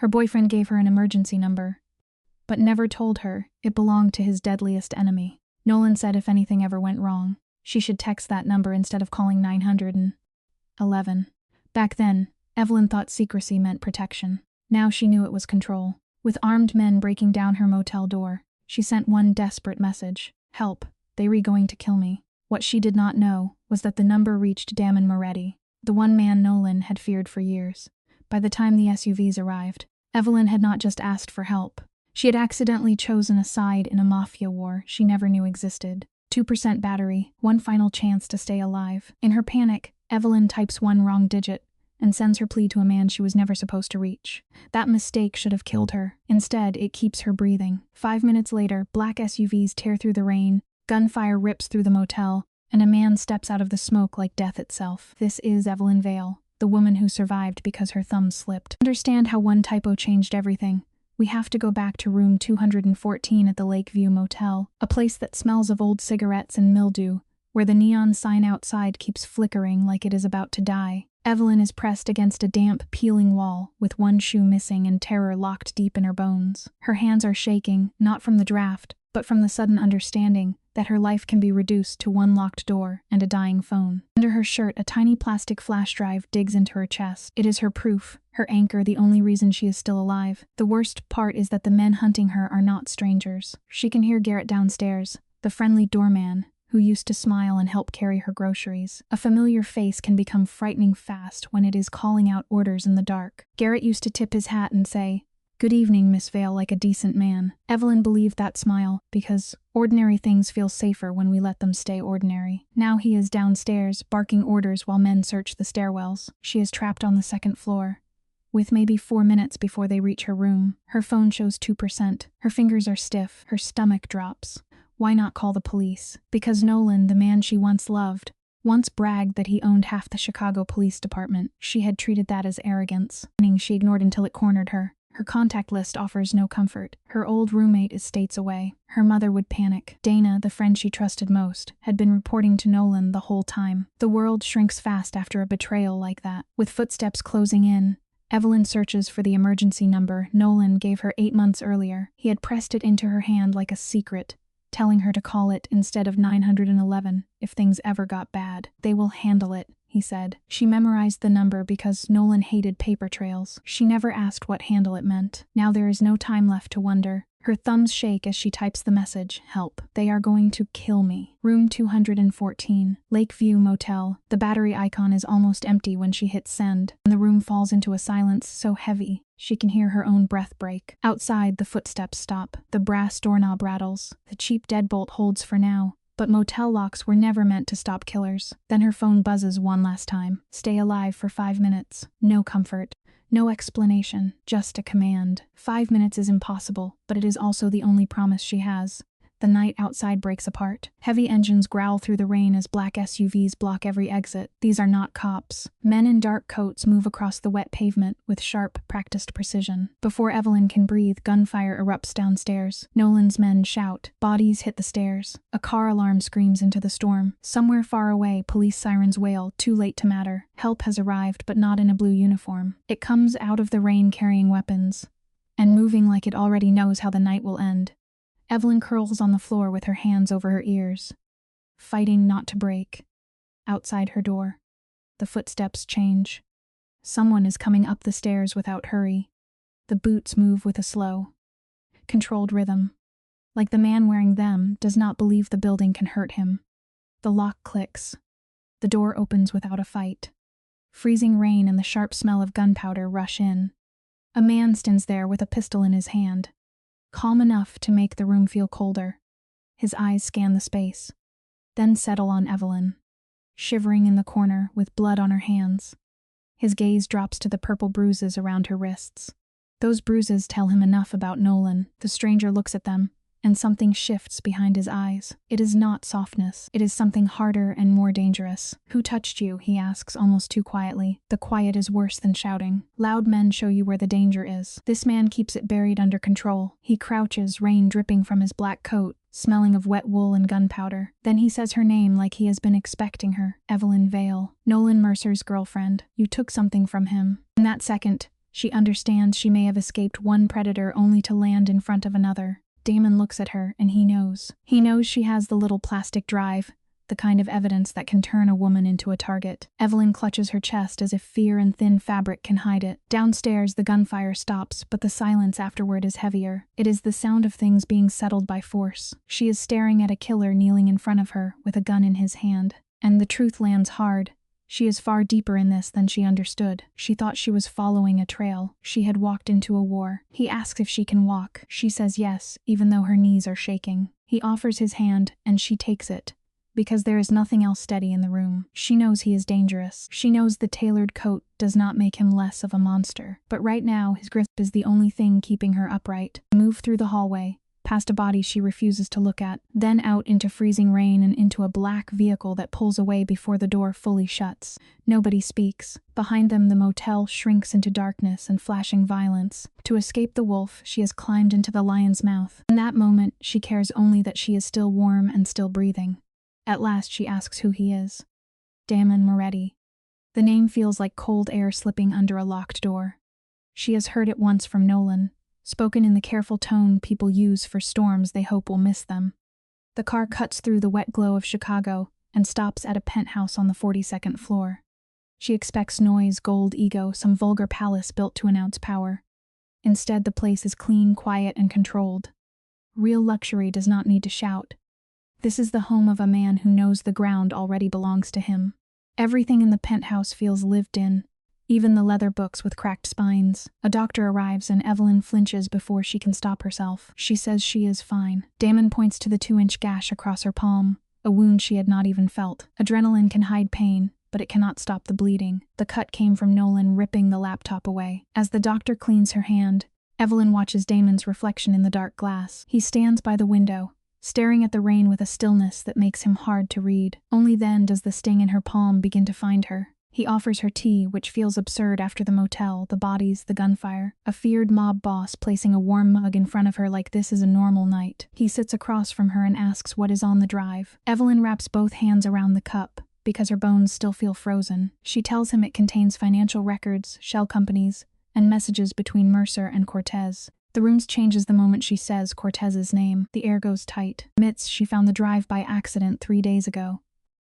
Her boyfriend gave her an emergency number, but never told her it belonged to his deadliest enemy. Nolan said if anything ever went wrong, she should text that number instead of calling 911. Back then, Evelyn thought secrecy meant protection. Now she knew it was control. With armed men breaking down her motel door, she sent one desperate message: "Help, they re going to kill me." What she did not know was that the number reached Damon Moretti, the one man Nolan had feared for years. By the time the SUVs arrived, Evelyn had not just asked for help. She had accidentally chosen a side in a mafia war she never knew existed. 2% battery, one final chance to stay alive. In her panic, Evelyn types one wrong digit and sends her plea to a man she was never supposed to reach. That mistake should have killed her. Instead, it keeps her breathing. 5 minutes later, black SUVs tear through the rain, gunfire rips through the motel, and a man steps out of the smoke like death itself. This is Evelyn Vale, the woman who survived because her thumb slipped. Understand how one typo changed everything. We have to go back to room 214 at the Lakeview Motel, a place that smells of old cigarettes and mildew, where the neon sign outside keeps flickering like it is about to die. Evelyn is pressed against a damp, peeling wall, with one shoe missing and terror locked deep in her bones. Her hands are shaking, not from the draft, but from the sudden understanding that her life can be reduced to one locked door and a dying phone. Under her shirt, a tiny plastic flash drive digs into her chest. It is her proof, her anchor, the only reason she is still alive. The worst part is that the men hunting her are not strangers. She can hear Garrett downstairs, the friendly doorman who used to smile and help carry her groceries. A familiar face can become frightening fast when it is calling out orders in the dark. Garrett used to tip his hat and say, "Good evening, Miss Vale," like a decent man. Evelyn believed that smile because ordinary things feel safer when we let them stay ordinary. Now he is downstairs, barking orders while men search the stairwells. She is trapped on the second floor, with maybe 4 minutes before they reach her room. Her phone shows 2%. Her fingers are stiff. Her stomach drops. Why not call the police? Because Nolan, the man she once loved, once bragged that he owned half the Chicago Police Department. She had treated that as arrogance. She ignored until it cornered her. Her contact list offers no comfort. Her old roommate is states away. Her mother would panic. Dana, the friend she trusted most, had been reporting to Nolan the whole time. The world shrinks fast after a betrayal like that. With footsteps closing in, Evelyn searches for the emergency number Nolan gave her 8 months earlier. He had pressed it into her hand like a secret, telling her to call it instead of 911 if things ever got bad. "They will handle it," he said. She memorized the number because Nolan hated paper trails. She never asked what handle it meant. Now there is no time left to wonder. Her thumbs shake as she types the message, "Help. They are going to kill me." Room 214, Lakeview Motel. The battery icon is almost empty when she hits send, and the room falls into a silence so heavy she can hear her own breath break. Outside, the footsteps stop. The brass doorknob rattles. The cheap deadbolt holds for now, but motel locks were never meant to stop killers. Then her phone buzzes one last time. Stay alive for 5 minutes. No comfort. No explanation, just a command. 5 minutes is impossible, but it is also the only promise she has. The night outside breaks apart. Heavy engines growl through the rain as black SUVs block every exit. These are not cops. Men in dark coats move across the wet pavement with sharp, practiced precision. Before Evelyn can breathe, gunfire erupts downstairs. Nolan's men shout. Bodies hit the stairs. A car alarm screams into the storm. Somewhere far away, police sirens wail, too late to matter. Help has arrived, but not in a blue uniform. It comes out of the rain carrying weapons, and moving like it already knows how the night will end. Evelyn curls on the floor with her hands over her ears, fighting not to break. Outside her door, the footsteps change. Someone is coming up the stairs without hurry. The boots move with a slow, controlled rhythm, like the man wearing them does not believe the building can hurt him. The lock clicks. The door opens without a fight. Freezing rain and the sharp smell of gunpowder rush in. A man stands there with a pistol in his hand, calm enough to make the room feel colder. His eyes scan the space, then settle on Evelyn, shivering in the corner with blood on her hands. His gaze drops to the purple bruises around her wrists. Those bruises tell him enough about Nolan. The stranger looks at them, and something shifts behind his eyes. It is not softness. It is something harder and more dangerous. "Who touched you?" he asks almost too quietly. The quiet is worse than shouting. Loud men show you where the danger is. This man keeps it buried under control. He crouches, rain dripping from his black coat, smelling of wet wool and gunpowder. Then he says her name like he has been expecting her. Evelyn Vale. Nolan Mercer's girlfriend. You took something from him. In that second, She understands she may have escaped one predator only to land in front of another. Damon looks at her, and he knows. He knows she has the little plastic drive, the kind of evidence that can turn a woman into a target. Evelyn clutches her chest as if fear and thin fabric can hide it. Downstairs, the gunfire stops, but the silence afterward is heavier. It is the sound of things being settled by force. She is staring at a killer kneeling in front of her, with a gun in his hand. And the truth lands hard. She is far deeper in this than she understood. She thought she was following a trail. She had walked into a war. He asks if she can walk. She says yes, even though her knees are shaking. He offers his hand, and she takes it, because there is nothing else steady in the room. She knows he is dangerous. She knows the tailored coat does not make him less of a monster. But right now, his grip is the only thing keeping her upright. Move through the hallway, past a body she refuses to look at, then out into freezing rain and into a black vehicle that pulls away before the door fully shuts. Nobody speaks. Behind them, the motel shrinks into darkness and flashing violence. To escape the wolf, she has climbed into the lion's mouth. In that moment, she cares only that she is still warm and still breathing. At last, she asks who he is. Damon Moretti. The name feels like cold air slipping under a locked door. She has heard it once from Nolan, spoken in the careful tone people use for storms they hope will miss them. The car cuts through the wet glow of Chicago and stops at a penthouse on the 42nd floor. She expects noise, gold, ego, some vulgar palace built to announce power. Instead, the place is clean, quiet, and controlled. Real luxury does not need to shout. This is the home of a man who knows the ground already belongs to him. Everything in the penthouse feels lived in, even the leather books with cracked spines. A doctor arrives and Evelyn flinches before she can stop herself. She says she is fine. Damon points to the 2-inch gash across her palm, a wound she had not even felt. Adrenaline can hide pain, but it cannot stop the bleeding. The cut came from Nolan ripping the laptop away. As the doctor cleans her hand, Evelyn watches Damon's reflection in the dark glass. He stands by the window, staring at the rain with a stillness that makes him hard to read. Only then does the sting in her palm begin to find her. He offers her tea, which feels absurd after the motel, the bodies, the gunfire. A feared mob boss placing a warm mug in front of her like this is a normal night. He sits across from her and asks what is on the drive. Evelyn wraps both hands around the cup, because her bones still feel frozen. She tells him it contains financial records, shell companies, and messages between Mercer and Cortez. The room changes the moment she says Cortez's name. The air goes tight. Admits she found the drive by accident 3 days ago,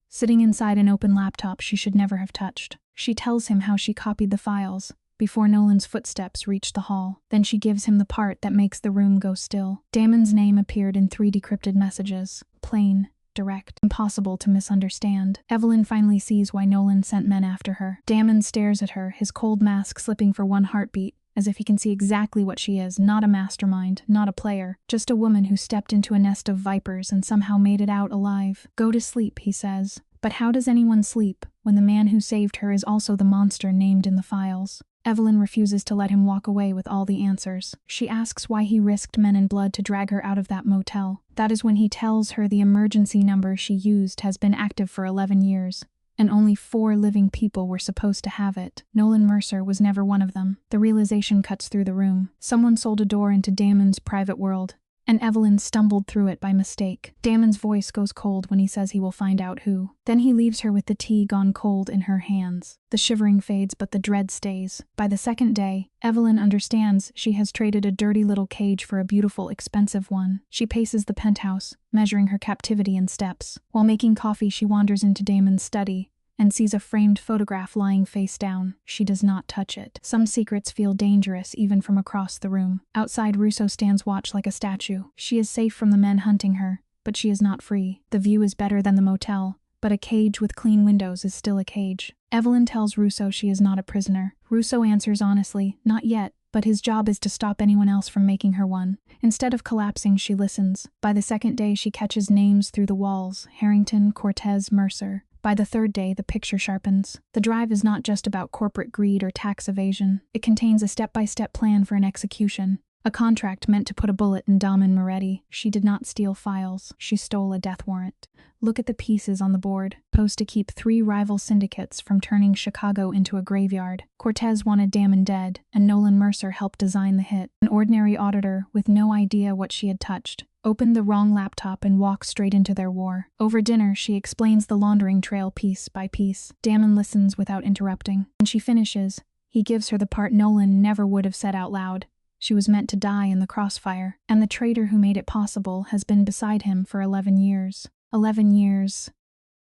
sitting inside an open laptop she should never have touched. She tells him how she copied the files before Nolan's footsteps reached the hall. Then she gives him the part that makes the room go still. Damon's name appeared in 3 decrypted messages. Plain, direct, impossible to misunderstand. Evelyn finally sees why Nolan sent men after her. Damon stares at her, his cold mask slipping for one heartbeat, as if he can see exactly what she is, not a mastermind, not a player, just a woman who stepped into a nest of vipers and somehow made it out alive. Go to sleep, he says. But how does anyone sleep when the man who saved her is also the monster named in the files? Evelyn refuses to let him walk away with all the answers. She asks why he risked men and blood to drag her out of that motel. That is when he tells her the emergency number she used has been active for 11 years. And only 4 living people were supposed to have it. Nolan Mercer was never one of them. The realization cuts through the room. Someone sold a door into Damon's private world, and Evelyn stumbled through it by mistake. Damon's voice goes cold when he says he will find out who. Then he leaves her with the tea gone cold in her hands. The shivering fades, but the dread stays. By the second day, Evelyn understands she has traded a dirty little cage for a beautiful, expensive one. She paces the penthouse, measuring her captivity in steps. While making coffee, she wanders into Damon's study and sees a framed photograph lying face down. She does not touch it. Some secrets feel dangerous even from across the room. Outside, Russo stands watch like a statue. She is safe from the men hunting her, but she is not free. The view is better than the motel, but a cage with clean windows is still a cage. Evelyn tells Russo she is not a prisoner. Russo answers honestly, not yet, but his job is to stop anyone else from making her one. Instead of collapsing, she listens. By the second day, she catches names through the walls: Harrington, Cortez, Mercer. By the third day, the picture sharpens. The drive is not just about corporate greed or tax evasion. It contains a step-by-step plan for an execution. A contract meant to put a bullet in Damon Moretti. She did not steal files. She stole a death warrant. Look at the pieces on the board. Supposed to keep 3 rival syndicates from turning Chicago into a graveyard. Cortez wanted Damon dead, and Nolan Mercer helped design the hit. An ordinary auditor, with no idea what she had touched, opened the wrong laptop and walked straight into their war. Over dinner, she explains the laundering trail piece by piece. Damon listens without interrupting. When she finishes, He gives her the part Nolan never would have said out loud. She was meant to die in the crossfire, and the traitor who made it possible has been beside him for 11 years. 11 years.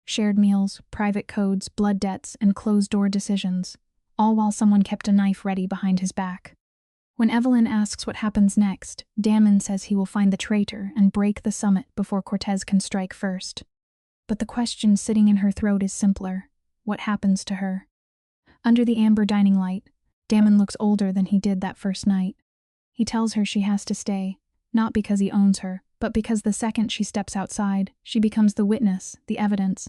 Shared meals, private codes, blood debts, and closed-door decisions, all while someone kept a knife ready behind his back. When Evelyn asks what happens next, Damon says he will find the traitor and break the summit before Cortez can strike first. But the question sitting in her throat is simpler. What happens to her? Under the amber dining light, Damon looks older than he did that first night. He tells her she has to stay, not because he owns her, but because the second she steps outside, she becomes the witness, the evidence,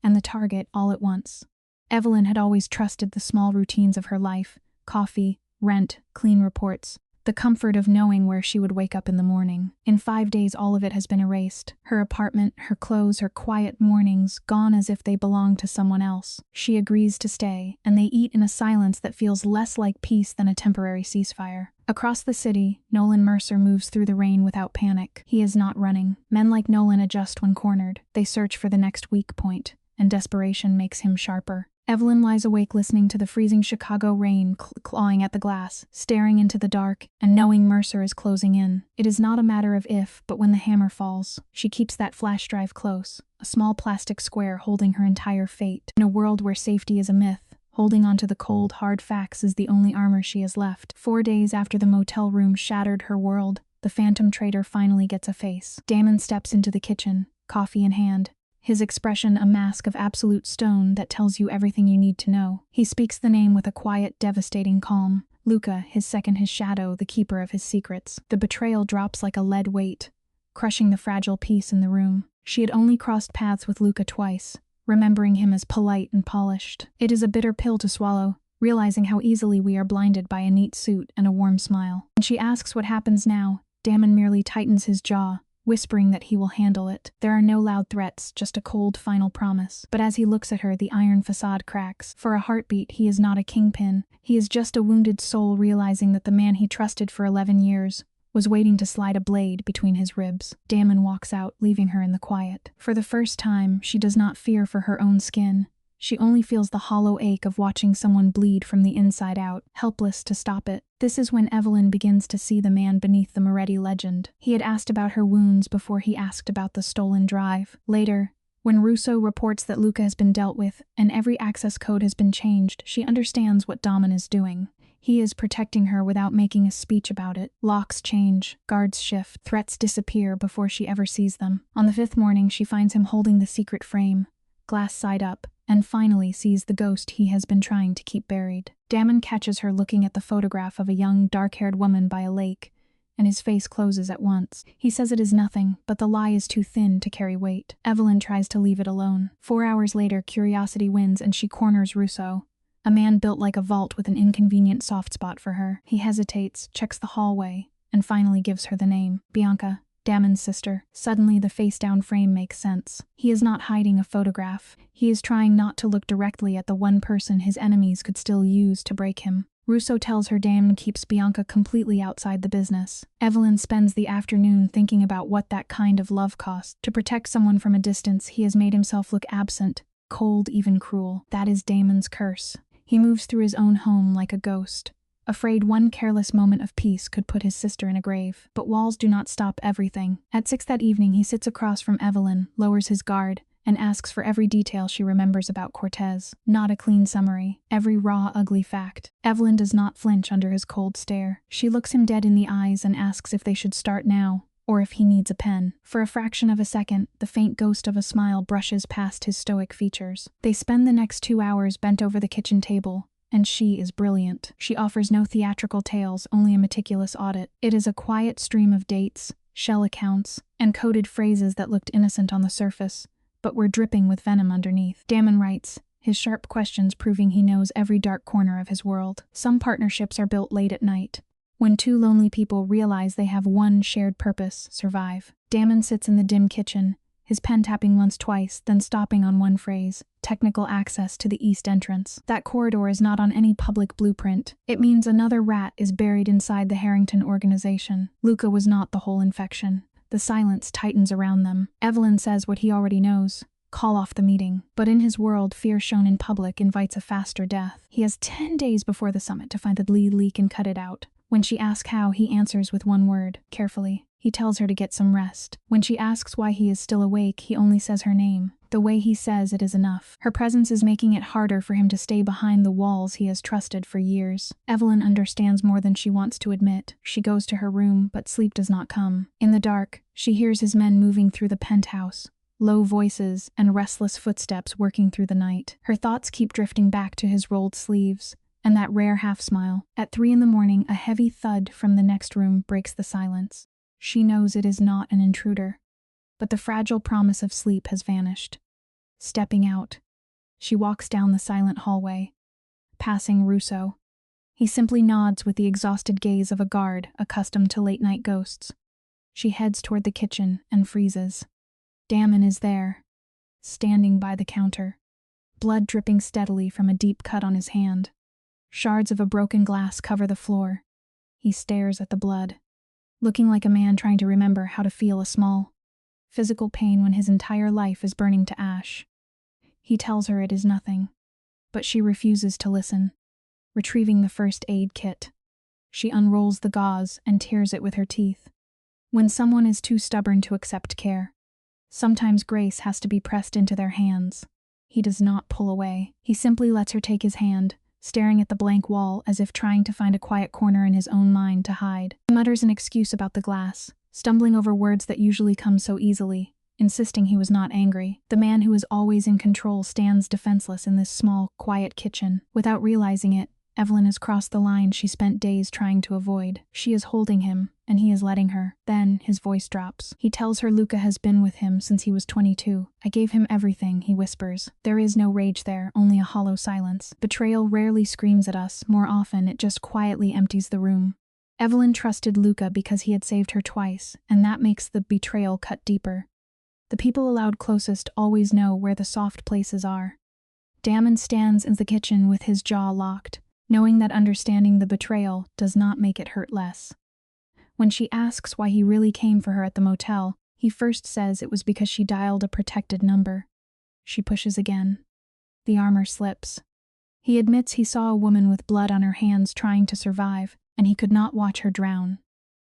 and the target all at once. Evelyn had always trusted the small routines of her life: coffee, rent, clean reports, the comfort of knowing where she would wake up in the morning. In 5 days, all of it has been erased. Her apartment, her clothes, her quiet mornings, gone as if they belonged to someone else. She agrees to stay, and they eat in a silence that feels less like peace than a temporary ceasefire. Across the city, Nolan Mercer moves through the rain without panic. He is not running. Men like Nolan adjust when cornered. They search for the next weak point, and desperation makes him sharper. Evelyn lies awake listening to the freezing Chicago rain clawing at the glass, staring into the dark, and knowing Mercer is closing in. It is not a matter of if, but when the hammer falls. She keeps that flash drive close, a small plastic square holding her entire fate. In a world where safety is a myth, holding onto the cold, hard facts is the only armor she has left. 4 days after the motel room shattered her world, the phantom traitor finally gets a face. Damon steps into the kitchen, coffee in hand, his expression a mask of absolute stone that tells you everything you need to know. He speaks the name with a quiet, devastating calm. Luca, his shadow, the keeper of his secrets. The betrayal drops like a lead weight, crushing the fragile peace in the room. She had only crossed paths with Luca twice, remembering him as polite and polished. It is a bitter pill to swallow, realizing how easily we are blinded by a neat suit and a warm smile. When she asks what happens now, Damon merely tightens his jaw, whispering that he will handle it. There are no loud threats, just a cold, final promise. But as he looks at her, the iron facade cracks. For a heartbeat, he is not a kingpin. He is just a wounded soul realizing that the man he trusted for 11 years was waiting to slide a blade between his ribs. Damon walks out, leaving her in the quiet. For the first time, she does not fear for her own skin. She only feels the hollow ache of watching someone bleed from the inside out, helpless to stop it. This is when Evelyn begins to see the man beneath the Moretti legend. He had asked about her wounds before he asked about the stolen drive. Later, when Russo reports that Luca has been dealt with and every access code has been changed, she understands what Damon is doing. He is protecting her without making a speech about it. Locks change, guards shift, threats disappear before she ever sees them. On the 5th morning, she finds him holding the secret frame, glass side up, and finally sees the ghost he has been trying to keep buried. Damon catches her looking at the photograph of a young, dark-haired woman by a lake, and his face closes at once. He says it is nothing, but the lie is too thin to carry weight. Evelyn tries to leave it alone. 4 hours later, curiosity wins and she corners Russo, a man built like a vault with an inconvenient soft spot for her. He hesitates, checks the hallway, and finally gives her the name. Bianca, Damon's sister. Suddenly, the face-down frame makes sense. He is not hiding a photograph. He is trying not to look directly at the one person his enemies could still use to break him. Russo tells her Damon keeps Bianca completely outside the business. Evelyn spends the afternoon thinking about what that kind of love costs. To protect someone from a distance, he has made himself look absent, cold, even cruel. That is Damon's curse. He moves through his own home like a ghost, afraid one careless moment of peace could put his sister in a grave. But walls do not stop everything. At 6 that evening, he sits across from Evelyn, lowers his guard, and asks for every detail she remembers about Cortez. Not a clean summary. Every raw, ugly fact. Evelyn does not flinch under his cold stare. She looks him dead in the eyes and asks if they should start now, or if he needs a pen. For a fraction of a second, the faint ghost of a smile brushes past his stoic features. They spend the next 2 hours bent over the kitchen table, and she is brilliant. She offers no theatrical tales, only a meticulous audit. It is a quiet stream of dates, shell accounts, and coded phrases that looked innocent on the surface, but were dripping with venom underneath. Damon writes, his sharp questions proving he knows every dark corner of his world. Some partnerships are built late at night, when 2 lonely people realize they have one shared purpose: survive. Damon sits in the dim kitchen, his pen tapping once twice, then stopping on one phrase: technical access to the east entrance. That corridor is not on any public blueprint. It means another rat is buried inside the Harrington organization. Luca was not the whole infection. The silence tightens around them. Evelyn says what he already knows. call off the meeting. But in his world, fear shown in public invites a faster death. He has 10 days before the summit to find the leak and cut it out. When she asks how, he answers with one word, carefully. He tells her to get some rest. When she asks why he is still awake, he only says her name. The way he says it is enough. Her presence is making it harder for him to stay behind the walls he has trusted for years. Evelyn understands more than she wants to admit. She goes to her room, but sleep does not come. In the dark, she hears his men moving through the penthouse. Low voices and restless footsteps working through the night. Her thoughts keep drifting back to his rolled sleeves and that rare half-smile. At 3 a.m, a heavy thud from the next room breaks the silence. She knows it is not an intruder, but the fragile promise of sleep has vanished. Stepping out, she walks down the silent hallway, passing Rousseau. He simply nods with the exhausted gaze of a guard accustomed to late-night ghosts. She heads toward the kitchen and freezes. Damon is there, standing by the counter, blood dripping steadily from a deep cut on his hand. Shards of a broken glass cover the floor. He stares at the blood, looking like a man trying to remember how to feel a small physical pain when his entire life is burning to ash. He tells her it is nothing, but she refuses to listen. Retrieving the first aid kit, she unrolls the gauze and tears it with her teeth. When someone is too stubborn to accept care, sometimes grace has to be pressed into their hands. He does not pull away. He simply lets her take his hand, staring at the blank wall as if trying to find a quiet corner in his own mind to hide. He mutters an excuse about the glass, stumbling over words that usually come so easily, insisting he was not angry. The man who is always in control stands defenseless in this small, quiet kitchen. Without realizing it, Evelyn has crossed the line she spent days trying to avoid. She is holding him, and he is letting her. Then, his voice drops. He tells her Luca has been with him since he was 22. I gave him everything, he whispers. There is no rage there, only a hollow silence. Betrayal rarely screams at us, more often it just quietly empties the room. Evelyn trusted Luca because he had saved her twice, and that makes the betrayal cut deeper. The people allowed closest always know where the soft places are. Damon stands in the kitchen with his jaw locked, knowing that understanding the betrayal does not make it hurt less. When she asks why he really came for her at the motel, he first says it was because she dialed a protected number. She pushes again. The armor slips. He admits he saw a woman with blood on her hands trying to survive, and he could not watch her drown.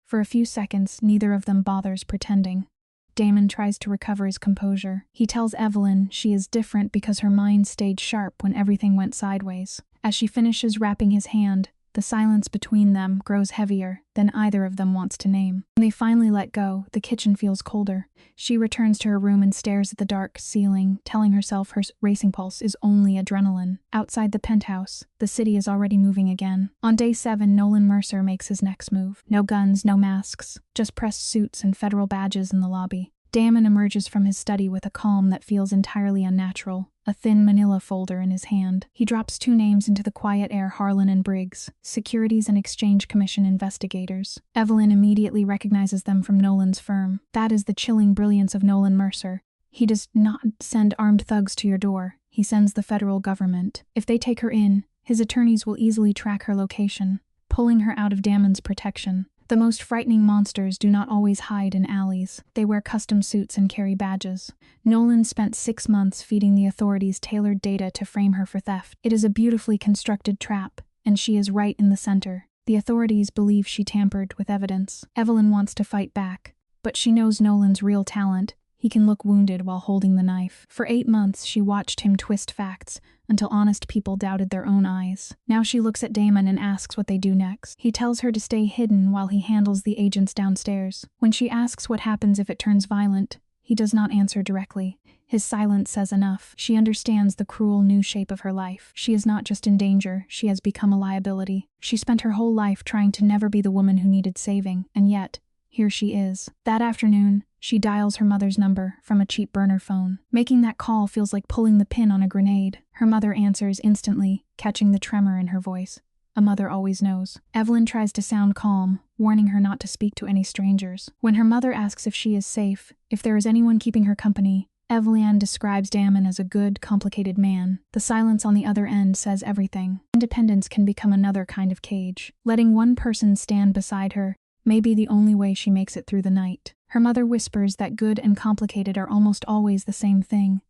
For a few seconds, neither of them bothers pretending. Damon tries to recover his composure. He tells Evelyn she is different because her mind stayed sharp when everything went sideways. As she finishes wrapping his hand, the silence between them grows heavier than either of them wants to name. When they finally let go, the kitchen feels colder. She returns to her room and stares at the dark ceiling, telling herself her racing pulse is only adrenaline. Outside the penthouse, the city is already moving again. On day 7, Nolan Mercer makes his next move. No guns, no masks, just pressed suits and federal badges in the lobby. Damon emerges from his study with a calm that feels entirely unnatural, a thin manila folder in his hand. He drops 2 names into the quiet air: Harlan and Briggs, Securities and Exchange Commission investigators. Evelyn immediately recognizes them from Nolan's firm. That is the chilling brilliance of Nolan Mercer. He does not send armed thugs to your door. He sends the federal government. If they take her in, his attorneys will easily track her location, pulling her out of Damon's protection. The most frightening monsters do not always hide in alleys. They wear custom suits and carry badges. Nolan spent 6 months feeding the authorities tailored data to frame her for theft. It is a beautifully constructed trap, and she is right in the center. The authorities believe she tampered with evidence. Evelyn wants to fight back, but she knows Nolan's real talent. He can look wounded while holding the knife. For 8 months, she watched him twist facts until honest people doubted their own eyes. Now she looks at Damon and asks what they do next. He tells her to stay hidden while he handles the agents downstairs. When she asks what happens if it turns violent, he does not answer directly. His silence says enough. She understands the cruel new shape of her life. She is not just in danger, she has become a liability. She spent her whole life trying to never be the woman who needed saving, and yet, here she is. That afternoon, she dials her mother's number from a cheap burner phone. Making that call feels like pulling the pin on a grenade. Her mother answers instantly, catching the tremor in her voice. A mother always knows. Evelyn tries to sound calm, warning her not to speak to any strangers. When her mother asks if she is safe, if there is anyone keeping her company, Evelyn describes Damon as a good, complicated man. The silence on the other end says everything. Independence can become another kind of cage. Letting one person stand beside her may be the only way she makes it through the night. Her mother whispers that good and complicated are almost always the same thing,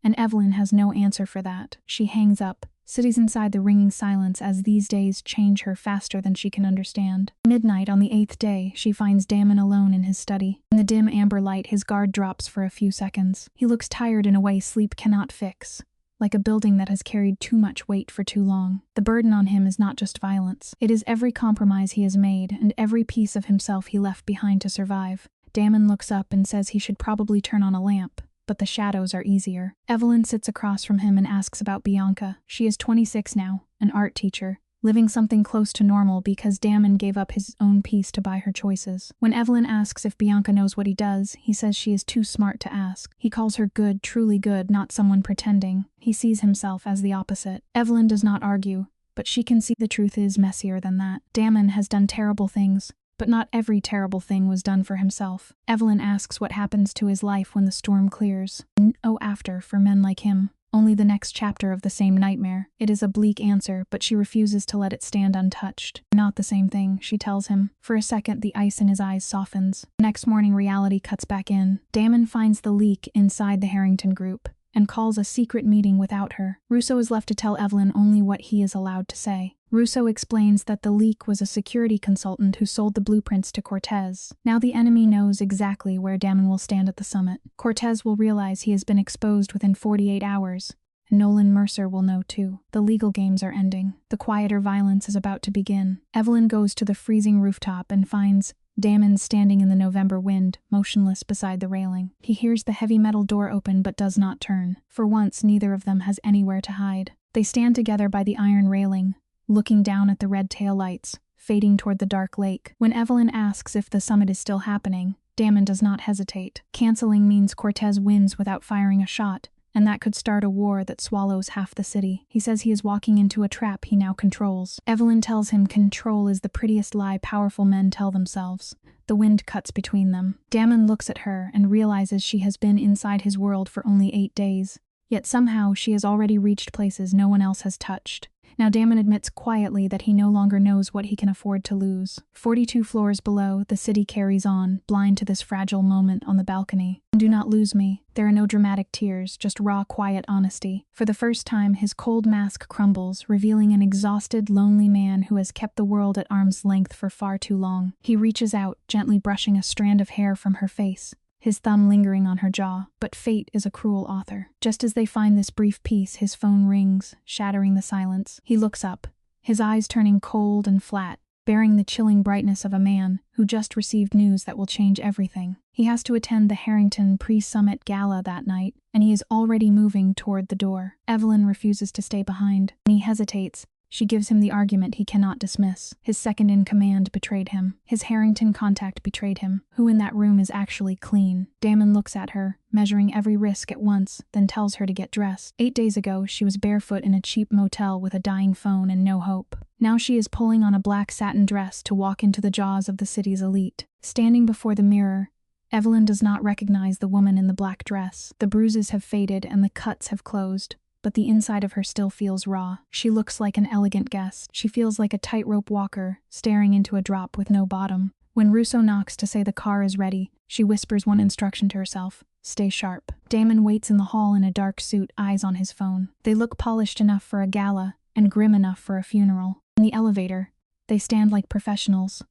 and Evelyn has no answer for that. She hangs up, sits inside the ringing silence as these days change her faster than she can understand. Midnight on the 8th day, she finds Damon alone in his study. In the dim amber light, his guard drops for a few seconds. He looks tired in a way sleep cannot fix, like a building that has carried too much weight for too long. The burden on him is not just violence. It is every compromise he has made and every piece of himself he left behind to survive. Damon looks up and says he should probably turn on a lamp, but the shadows are easier. Evelyn sits across from him and asks about Bianca. She is 26 now, an art teacher, living something close to normal because Damon gave up his own peace to buy her choices. When Evelyn asks if Bianca knows what he does, he says she is too smart to ask. He calls her good, truly good, not someone pretending. He sees himself as the opposite. Evelyn does not argue, but she can see the truth is messier than that. Damon has done terrible things, but not every terrible thing was done for himself. Evelyn asks what happens to his life when the storm clears. No after for men like him. Only the next chapter of the same nightmare. It is a bleak answer, but she refuses to let it stand untouched. Not the same thing, she tells him. For a second, the ice in his eyes softens. Next morning, reality cuts back in. Damon finds the leak inside the Harrington group and calls a secret meeting without her. Russo is left to tell Evelyn only what he is allowed to say. Russo explains that the leak was a security consultant who sold the blueprints to Cortez. Now the enemy knows exactly where Damon will stand at the summit. Cortez will realize he has been exposed within 48 hours, and Nolan Mercer will know too. The legal games are ending. The quieter violence is about to begin. Evelyn goes to the freezing rooftop and finds Damon standing in the November wind, motionless beside the railing. He hears the heavy metal door open but does not turn. For once, neither of them has anywhere to hide. They stand together by the iron railing, looking down at the red tail lights, fading toward the dark lake. When Evelyn asks if the summit is still happening, Damon does not hesitate. Canceling means Cortez wins without firing a shot, and that could start a war that swallows half the city. He says he is walking into a trap he now controls. Evelyn tells him control is the prettiest lie powerful men tell themselves. The wind cuts between them. Damon looks at her and realizes she has been inside his world for only 8 days. Yet somehow she has already reached places no one else has touched. Now Damon admits quietly that he no longer knows what he can afford to lose. 42 floors below, the city carries on, blind to this fragile moment on the balcony. Do not lose me. There are no dramatic tears, just raw, quiet honesty. For the first time, his cold mask crumbles, revealing an exhausted, lonely man who has kept the world at arm's length for far too long. He reaches out, gently brushing a strand of hair from her face, his thumb lingering on her jaw. But fate is a cruel author. Just as they find this brief peace, his phone rings, shattering the silence. He looks up, his eyes turning cold and flat, bearing the chilling brightness of a man who just received news that will change everything. He has to attend the Harrington pre-summit gala that night, and he is already moving toward the door. Evelyn refuses to stay behind. When he hesitates, she gives him the argument he cannot dismiss. His second-in-command betrayed him. His Harrington contact betrayed him. Who in that room is actually clean? Damon looks at her, measuring every risk at once, then tells her to get dressed. 8 days ago, she was barefoot in a cheap motel with a dying phone and no hope. Now she is pulling on a black satin dress to walk into the jaws of the city's elite. Standing before the mirror, Evelyn does not recognize the woman in the black dress. The bruises have faded and the cuts have closed, but the inside of her still feels raw. She looks like an elegant guest. She feels like a tightrope walker, staring into a drop with no bottom. When Russo knocks to say the car is ready, she whispers one instruction to herself: stay sharp. Damon waits in the hall in a dark suit, eyes on his phone. They look polished enough for a gala and grim enough for a funeral. In the elevator, they stand like professionals,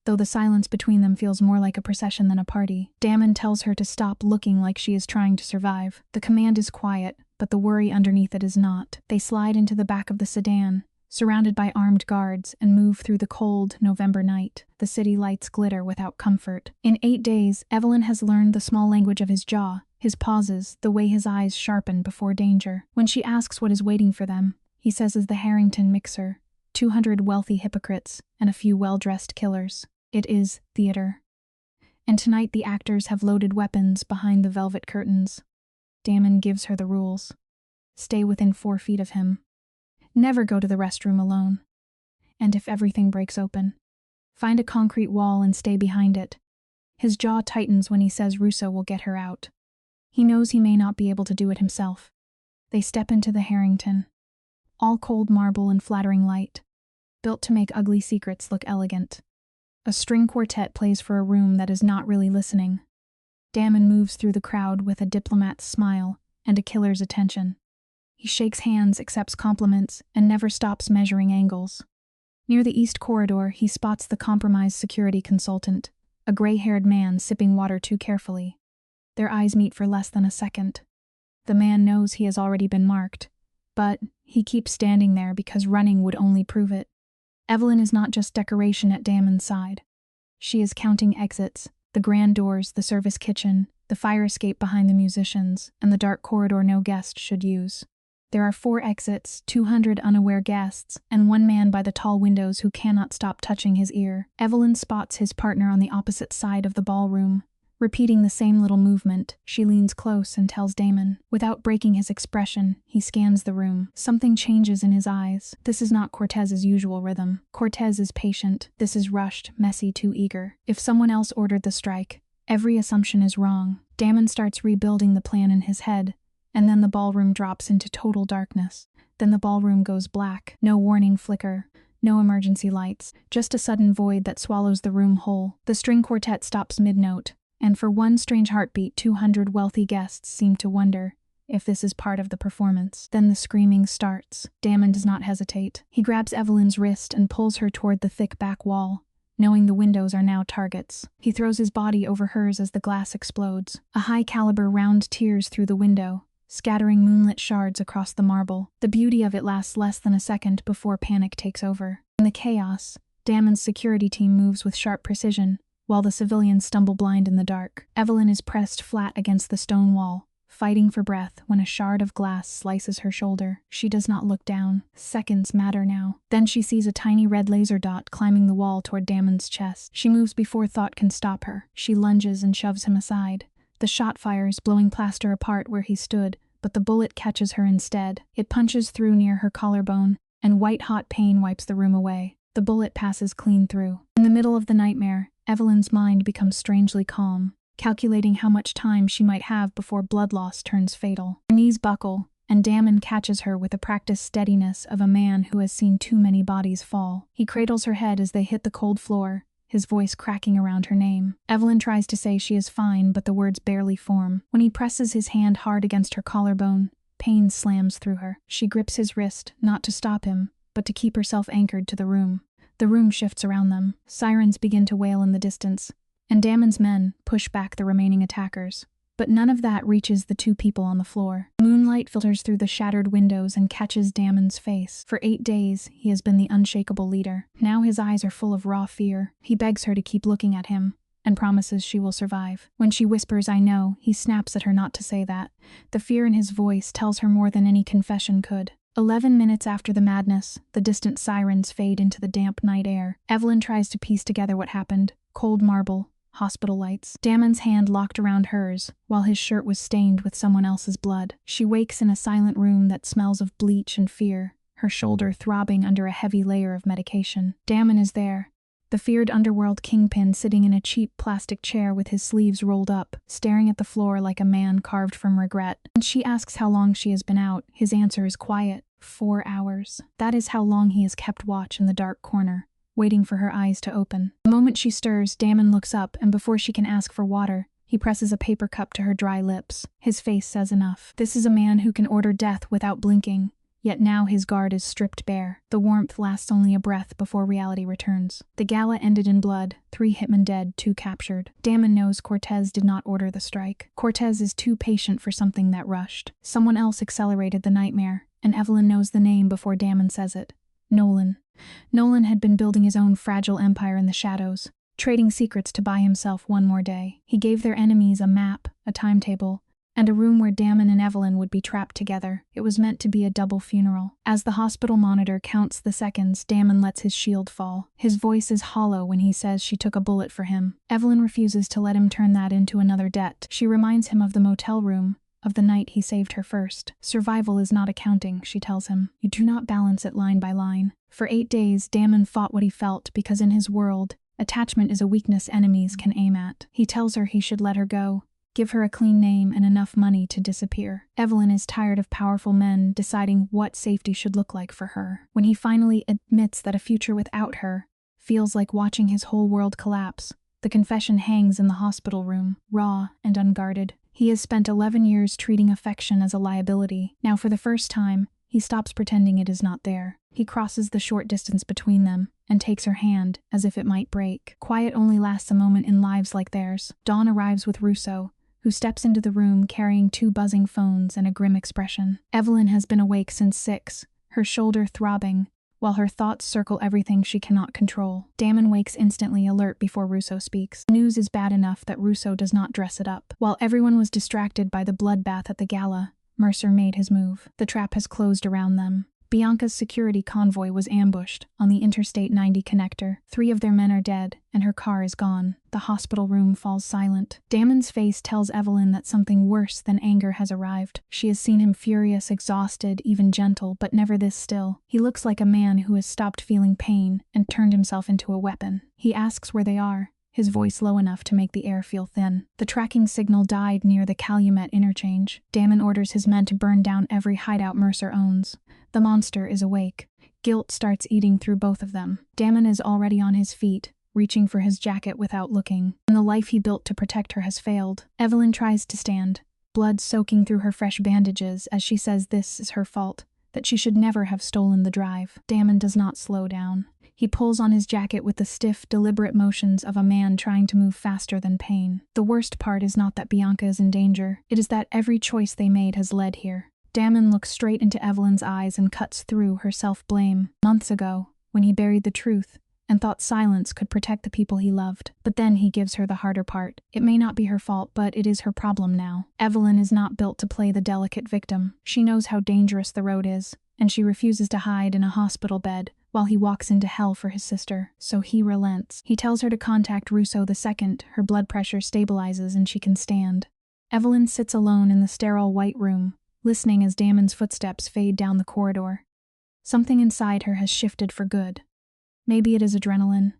though the silence between them feels more like a procession than a party. Damon tells her to stop looking like she is trying to survive. The command is quiet, but the worry underneath it is not. They slide into the back of the sedan, surrounded by armed guards, and move through the cold November night. The city lights glitter without comfort. In 8 days, Evelyn has learned the small language of his jaw, his pauses, the way his eyes sharpen before danger. When she asks what is waiting for them, he says is the Harrington mixer, 200 wealthy hypocrites, and a few well-dressed killers. It is theater. And tonight the actors have loaded weapons behind the velvet curtains. Damon gives her the rules. Stay within 4 feet of him. Never go to the restroom alone. And if everything breaks open, find a concrete wall and stay behind it. His jaw tightens when he says Russo will get her out. He knows he may not be able to do it himself. They step into the Harrington. All cold marble and flattering light, built to make ugly secrets look elegant. A string quartet plays for a room that is not really listening. Damon moves through the crowd with a diplomat's smile, and a killer's attention. He shakes hands, accepts compliments, and never stops measuring angles. Near the east corridor, he spots the compromised security consultant, a gray-haired man sipping water too carefully. Their eyes meet for less than a second. The man knows he has already been marked, but he keeps standing there because running would only prove it. Evelyn is not just decoration at Damon's side. She is counting exits, the grand doors, the service kitchen, the fire escape behind the musicians, and the dark corridor no guest should use. There are 4 exits, 200 unaware guests, and 1 man by the tall windows who cannot stop touching his ear. Evelyn spots his partner on the opposite side of the ballroom. Repeating the same little movement, she leans close and tells Damon. Without breaking his expression, he scans the room. Something changes in his eyes. This is not Cortez's usual rhythm. Cortez is patient. This is rushed, messy, too eager. If someone else ordered the strike, every assumption is wrong. Damon starts rebuilding the plan in his head, and then the ballroom drops into total darkness. Then the ballroom goes black. No warning flicker. No emergency lights. Just a sudden void that swallows the room whole. The string quartet stops mid-note. And for one strange heartbeat, 200 wealthy guests seem to wonder if this is part of the performance. Then the screaming starts. Damon does not hesitate. He grabs Evelyn's wrist and pulls her toward the thick back wall, knowing the windows are now targets. He throws his body over hers as the glass explodes. A high-caliber round tears through the window, scattering moonlit shards across the marble. The beauty of it lasts less than a second before panic takes over. In the chaos, Damon's security team moves with sharp precision, while the civilians stumble blind in the dark. Evelyn is pressed flat against the stone wall, fighting for breath when a shard of glass slices her shoulder. She does not look down. Seconds matter now. Then she sees a tiny red laser dot climbing the wall toward Damon's chest. She moves before thought can stop her. She lunges and shoves him aside. The shot fires, blowing plaster apart where he stood, but the bullet catches her instead. It punches through near her collarbone, and white-hot pain wipes the room away. The bullet passes clean through. In the middle of the nightmare, Evelyn's mind becomes strangely calm, calculating how much time she might have before blood loss turns fatal. Her knees buckle, and Damon catches her with the practiced steadiness of a man who has seen too many bodies fall. He cradles her head as they hit the cold floor, his voice cracking around her name. Evelyn tries to say she is fine, but the words barely form. When he presses his hand hard against her collarbone, pain slams through her. She grips his wrist, not to stop him, but to keep herself anchored to the room. The room shifts around them. Sirens begin to wail in the distance, and Damon's men push back the remaining attackers. But none of that reaches the 2 people on the floor. Moonlight filters through the shattered windows and catches Damon's face. For 8 days, he has been the unshakable leader. Now his eyes are full of raw fear. He begs her to keep looking at him, and promises she will survive. When she whispers, "I know," he snaps at her not to say that. The fear in his voice tells her more than any confession could. 11 minutes after the madness, the distant sirens fade into the damp night air. Evelyn tries to piece together what happened. Cold marble, hospital lights. Damon's hand locked around hers, while his shirt was stained with someone else's blood. She wakes in a silent room that smells of bleach and fear, her shoulder throbbing under a heavy layer of medication. Damon is there, the feared underworld kingpin sitting in a cheap plastic chair with his sleeves rolled up, staring at the floor like a man carved from regret. When she asks how long she has been out, his answer is quiet. 4 hours. That is how long he has kept watch in the dark corner, waiting for her eyes to open. The moment she stirs, Damon looks up, and before she can ask for water, he presses a paper cup to her dry lips. His face says enough. This is a man who can order death without blinking. Yet now his guard is stripped bare. The warmth lasts only a breath before reality returns. The gala ended in blood, 3 hitmen dead, 2 captured. Damon knows Cortez did not order the strike. Cortez is too patient for something that rushed. Someone else accelerated the nightmare, and Evelyn knows the name before Damon says it. Nolan. Nolan had been building his own fragile empire in the shadows, trading secrets to buy himself one more day. He gave their enemies a map, a timetable, and a room where Damon and Evelyn would be trapped together. It was meant to be a double funeral. As the hospital monitor counts the seconds, Damon lets his shield fall. His voice is hollow when he says she took a bullet for him. Evelyn refuses to let him turn that into another debt. She reminds him of the motel room, of the night he saved her first. Survival is not accounting, she tells him. You do not balance it line by line. For 8 days, Damon fought what he felt because in his world, attachment is a weakness enemies can aim at. He tells her he should let her go, give her a clean name and enough money to disappear. Evelyn is tired of powerful men deciding what safety should look like for her. When he finally admits that a future without her feels like watching his whole world collapse, the confession hangs in the hospital room, raw and unguarded. He has spent 11 years treating affection as a liability. Now for the first time, he stops pretending it is not there. He crosses the short distance between them and takes her hand as if it might break. Quiet only lasts a moment in lives like theirs. Dawn arrives with Russo, who steps into the room carrying 2 buzzing phones and a grim expression. Evelyn has been awake since 6, her shoulder throbbing, while her thoughts circle everything she cannot control. Damon wakes instantly, alert before Russo speaks. News is bad enough that Russo does not dress it up. While everyone was distracted by the bloodbath at the gala, Mercer made his move. The trap has closed around them. Bianca's security convoy was ambushed on the Interstate 90 connector. 3 of their men are dead, and her car is gone. The hospital room falls silent. Damon's face tells Evelyn that something worse than anger has arrived. She has seen him furious, exhausted, even gentle, but never this still. He looks like a man who has stopped feeling pain and turned himself into a weapon. He asks where they are, his voice low enough to make the air feel thin. The tracking signal died near the Calumet interchange. Damon orders his men to burn down every hideout Mercer owns. The monster is awake. Guilt starts eating through both of them. Damon is already on his feet, reaching for his jacket without looking. And the life he built to protect her has failed. Evelyn tries to stand, blood soaking through her fresh bandages as she says this is her fault, that she should never have stolen the drive. Damon does not slow down. He pulls on his jacket with the stiff, deliberate motions of a man trying to move faster than pain. The worst part is not that Bianca is in danger. It is that every choice they made has led here. Damon looks straight into Evelyn's eyes and cuts through her self-blame. Months ago, when he buried the truth and thought silence could protect the people he loved. But then he gives her the harder part. It may not be her fault, but it is her problem now. Evelyn is not built to play the delicate victim. She knows how dangerous the road is, and she refuses to hide in a hospital bed while he walks into hell for his sister. So he relents. He tells her to contact Russo the second her blood pressure stabilizes and she can stand. Evelyn sits alone in the sterile white room, listening as Damon's footsteps fade down the corridor. Something inside her has shifted for good. Maybe it is adrenaline.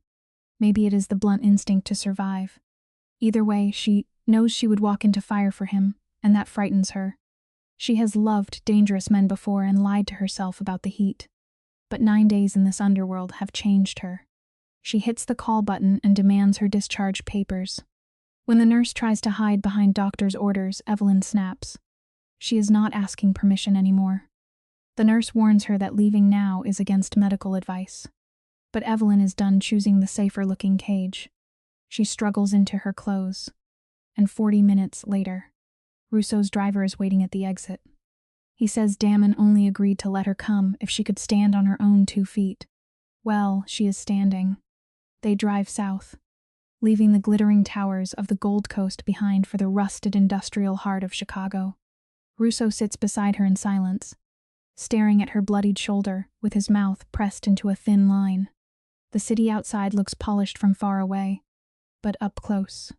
Maybe it is the blunt instinct to survive. Either way, she knows she would walk into fire for him, and that frightens her. She has loved dangerous men before and lied to herself about the heat. But 9 days in this underworld have changed her. She hits the call button and demands her discharge papers. When the nurse tries to hide behind doctor's orders, Evelyn snaps. She is not asking permission anymore. The nurse warns her that leaving now is against medical advice. But Evelyn is done choosing the safer-looking cage. She struggles into her clothes. And 40 minutes later, Russo's driver is waiting at the exit. He says Damon only agreed to let her come if she could stand on her own 2 feet. Well, she is standing. They drive south, leaving the glittering towers of the Gold Coast behind for the rusted industrial heart of Chicago. Russo sits beside her in silence, staring at her bloodied shoulder with his mouth pressed into a thin line. The city outside looks polished from far away, but up close,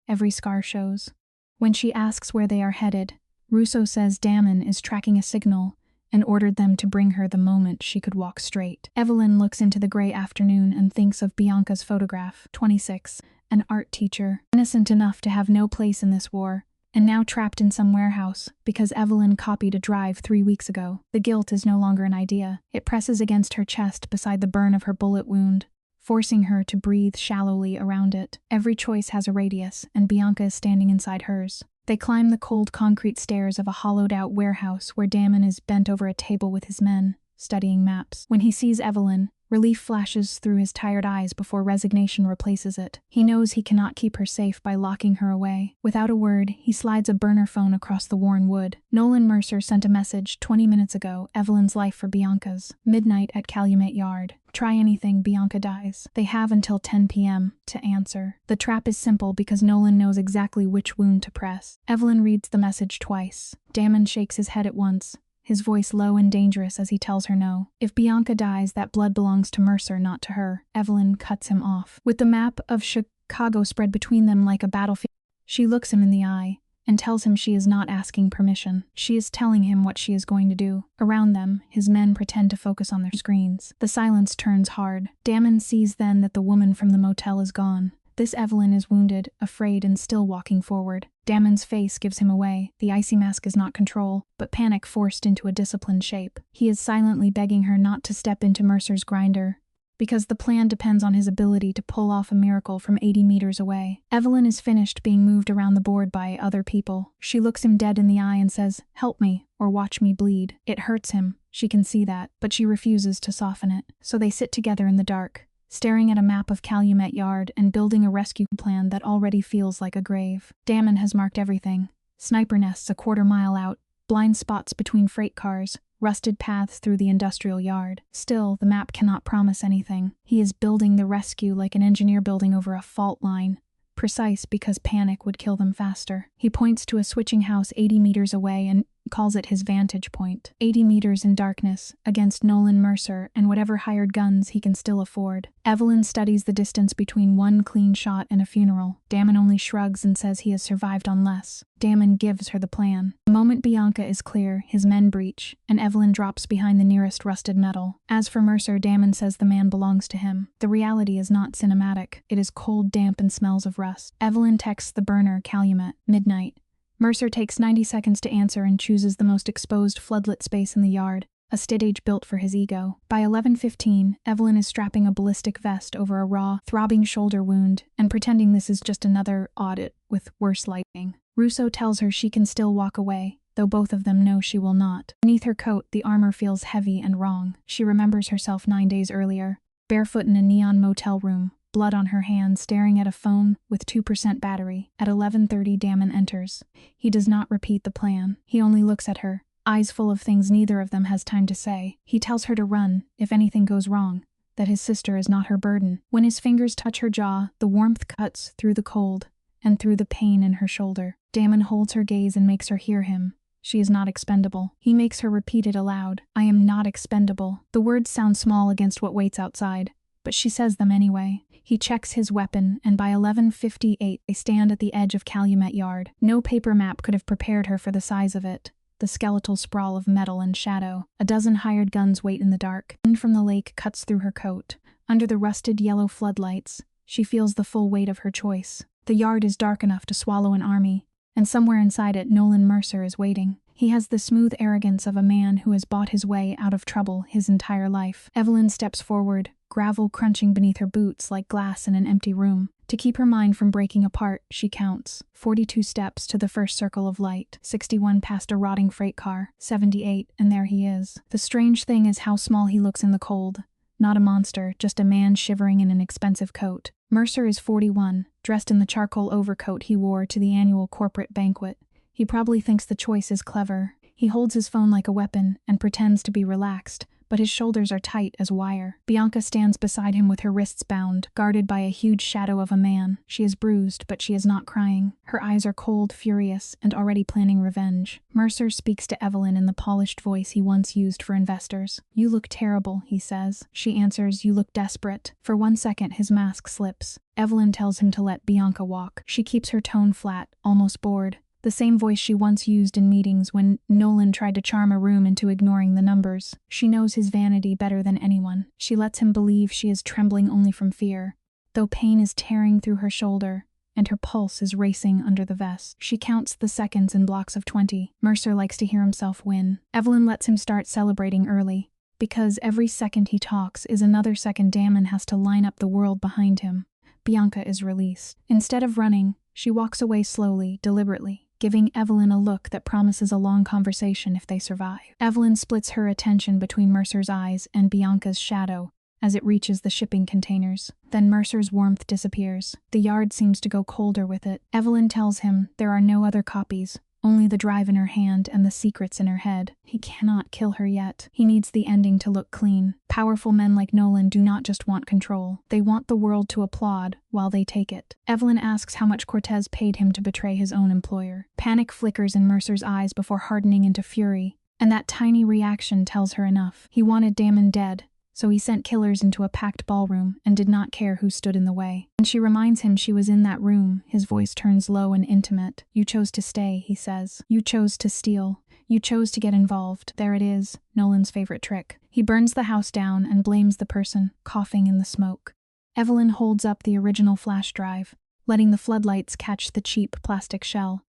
every scar shows. When she asks where they are headed, Russo says Damon is tracking a signal and ordered them to bring her the moment she could walk straight. Evelyn looks into the gray afternoon and thinks of Bianca's photograph, 26, an art teacher, innocent enough to have no place in this war, and now trapped in some warehouse because Evelyn copied a drive 3 weeks ago. The guilt is no longer an idea. It presses against her chest beside the burn of her bullet wound, forcing her to breathe shallowly around it. Every choice has a radius, and Bianca is standing inside hers. They climb the cold concrete stairs of a hollowed-out warehouse where Damon is bent over a table with his men, studying maps. When he sees Evelyn, relief flashes through his tired eyes before resignation replaces it. He knows he cannot keep her safe by locking her away. Without a word, he slides a burner phone across the worn wood. Nolan Mercer sent a message 20 minutes ago, Evelyn's life for Bianca's. Midnight at Calumet Yard. Try anything, Bianca dies. They have until 10 p.m. to answer. The trap is simple because Nolan knows exactly which wound to press. Evelyn reads the message twice. Damon shakes his head at once, his voice low and dangerous as he tells her no. If Bianca dies, that blood belongs to Mercer, not to her. Evelyn cuts him off. With the map of Chicago spread between them like a battlefield, she looks him in the eye and tells him she is not asking permission. She is telling him what she is going to do. Around them, his men pretend to focus on their screens. The silence turns hard. Damon sees then that the woman from the motel is gone. This Evelyn is wounded, afraid, and still walking forward. Damon's face gives him away. The icy mask is not control, but panic forced into a disciplined shape. He is silently begging her not to step into Mercer's grinder, because the plan depends on his ability to pull off a miracle from 80 meters away. Evelyn is finished being moved around the board by other people. She looks him dead in the eye and says, "Help me, or watch me bleed." It hurts him, she can see that, but she refuses to soften it. So they sit together in the dark, staring at a map of Calumet Yard and building a rescue plan that already feels like a grave. Damon has marked everything. Sniper nests a quarter-mile out, blind spots between freight cars, rusted paths through the industrial yard. Still, the map cannot promise anything. He is building the rescue like an engineer building over a fault line, precise because panic would kill them faster. He points to a switching house 80 meters away and calls it his vantage point. 80 meters in darkness, against Nolan Mercer and whatever hired guns he can still afford. Evelyn studies the distance between one clean shot and a funeral. Damon only shrugs and says he has survived on less. Damon gives her the plan. The moment Bianca is clear, his men breach, and Evelyn drops behind the nearest rusted metal. As for Mercer, Damon says the man belongs to him. The reality is not cinematic. It is cold, damp, and smells of rust. Evelyn texts the burner, Calumet, midnight. Mercer takes 90 seconds to answer and chooses the most exposed floodlit space in the yard, a stage built for his ego. By 11:15, Evelyn is strapping a ballistic vest over a raw, throbbing shoulder wound and pretending this is just another audit with worse lighting. Russo tells her she can still walk away, though both of them know she will not. Beneath her coat, the armor feels heavy and wrong. She remembers herself 9 days earlier, barefoot in a neon motel room, blood on her hands, staring at a phone with 2% battery. At 11:30, Damon enters. He does not repeat the plan. He only looks at her, eyes full of things neither of them has time to say. He tells her to run, if anything goes wrong, that his sister is not her burden. When his fingers touch her jaw, the warmth cuts through the cold and through the pain in her shoulder. Damon holds her gaze and makes her hear him. She is not expendable. He makes her repeat it aloud. I am not expendable. The words sound small against what waits outside, but she says them anyway. He checks his weapon, and by 11:58 they stand at the edge of Calumet Yard. No paper map could have prepared her for the size of it. The skeletal sprawl of metal and shadow. A dozen hired guns wait in the dark. Wind from the lake cuts through her coat. Under the rusted yellow floodlights, she feels the full weight of her choice. The yard is dark enough to swallow an army, and somewhere inside it Nolan Mercer is waiting. He has the smooth arrogance of a man who has bought his way out of trouble his entire life. Evelyn steps forward, gravel crunching beneath her boots like glass in an empty room. To keep her mind from breaking apart, she counts. 42 steps to the first circle of light, 61 past a rotting freight car, 78, and there he is. The strange thing is how small he looks in the cold. Not a monster, just a man shivering in an expensive coat. Mercer is 41, dressed in the charcoal overcoat he wore to the annual corporate banquet. He probably thinks the choice is clever. He holds his phone like a weapon and pretends to be relaxed, but his shoulders are tight as wire. Bianca stands beside him with her wrists bound, guarded by a huge shadow of a man. She is bruised, but she is not crying. Her eyes are cold, furious, and already planning revenge. Mercer speaks to Evelyn in the polished voice he once used for investors. "You look terrible," he says. She answers, "You look desperate." For 1 second, his mask slips. Evelyn tells him to let Bianca walk. She keeps her tone flat, almost bored. The same voice she once used in meetings when Nolan tried to charm a room into ignoring the numbers. She knows his vanity better than anyone. She lets him believe she is trembling only from fear, though pain is tearing through her shoulder and her pulse is racing under the vest. She counts the seconds in blocks of 20. Mercer likes to hear himself win. Evelyn lets him start celebrating early, because every second he talks is another second Damon has to line up the world behind him. Bianca is released. Instead of running, she walks away slowly, deliberately, giving Evelyn a look that promises a long conversation if they survive. Evelyn splits her attention between Mercer's eyes and Bianca's shadow as it reaches the shipping containers. Then Mercer's warmth disappears. The yard seems to go colder with it. Evelyn tells him there are no other copies, only the drive in her hand and the secrets in her head. He cannot kill her yet. He needs the ending to look clean. Powerful men like Nolan do not just want control. They want the world to applaud while they take it. Evelyn asks how much Cortez paid him to betray his own employer. Panic flickers in Mercer's eyes before hardening into fury, and that tiny reaction tells her enough. He wanted Damon dead, so he sent killers into a packed ballroom and did not care who stood in the way. When she reminds him she was in that room, his voice turns low and intimate. "You chose to stay," he says. "You chose to steal. You chose to get involved." There it is, Nolan's favorite trick. He burns the house down and blames the person, coughing in the smoke. Evelyn holds up the original flash drive, letting the floodlights catch the cheap plastic shell.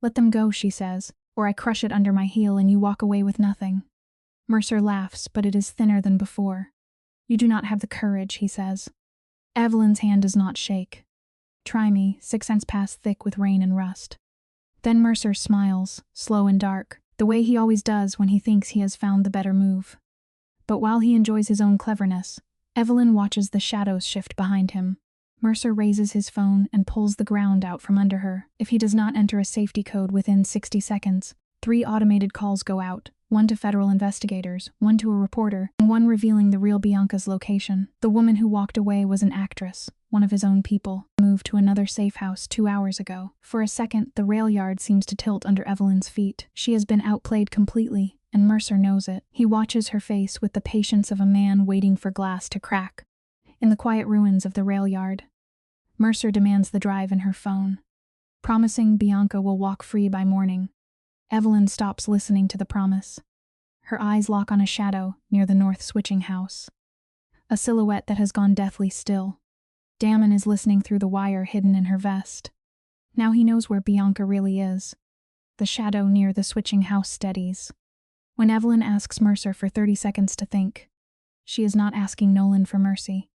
"Let them go," she says, "or I crush it under my heel and you walk away with nothing." Mercer laughs, but it is thinner than before. You do not have the courage, he says. Evelyn's hand does not shake. Try me, 6 cents pass thick with rain and rust. Then Mercer smiles, slow and dark, the way he always does when he thinks he has found the better move. But while he enjoys his own cleverness, Evelyn watches the shadows shift behind him. Mercer raises his phone and pulls the ground out from under her. If he does not enter a safety code within 60 seconds, 3 automated calls go out, 1 to federal investigators, 1 to a reporter, and 1 revealing the real Bianca's location. The woman who walked away was an actress, one of his own people, moved to another safe house 2 hours ago. For a second, the rail yard seems to tilt under Evelyn's feet. She has been outplayed completely, and Mercer knows it. He watches her face with the patience of a man waiting for glass to crack. In the quiet ruins of the rail yard, Mercer demands the drive in her phone, promising Bianca will walk free by morning. Evelyn stops listening to the promise. Her eyes lock on a shadow near the north switching house, a silhouette that has gone deathly still. Damon is listening through the wire hidden in her vest. Now he knows where Bianca really is. The shadow near the switching house steadies. When Evelyn asks Mercer for 30 seconds to think, she is not asking Nolan for mercy.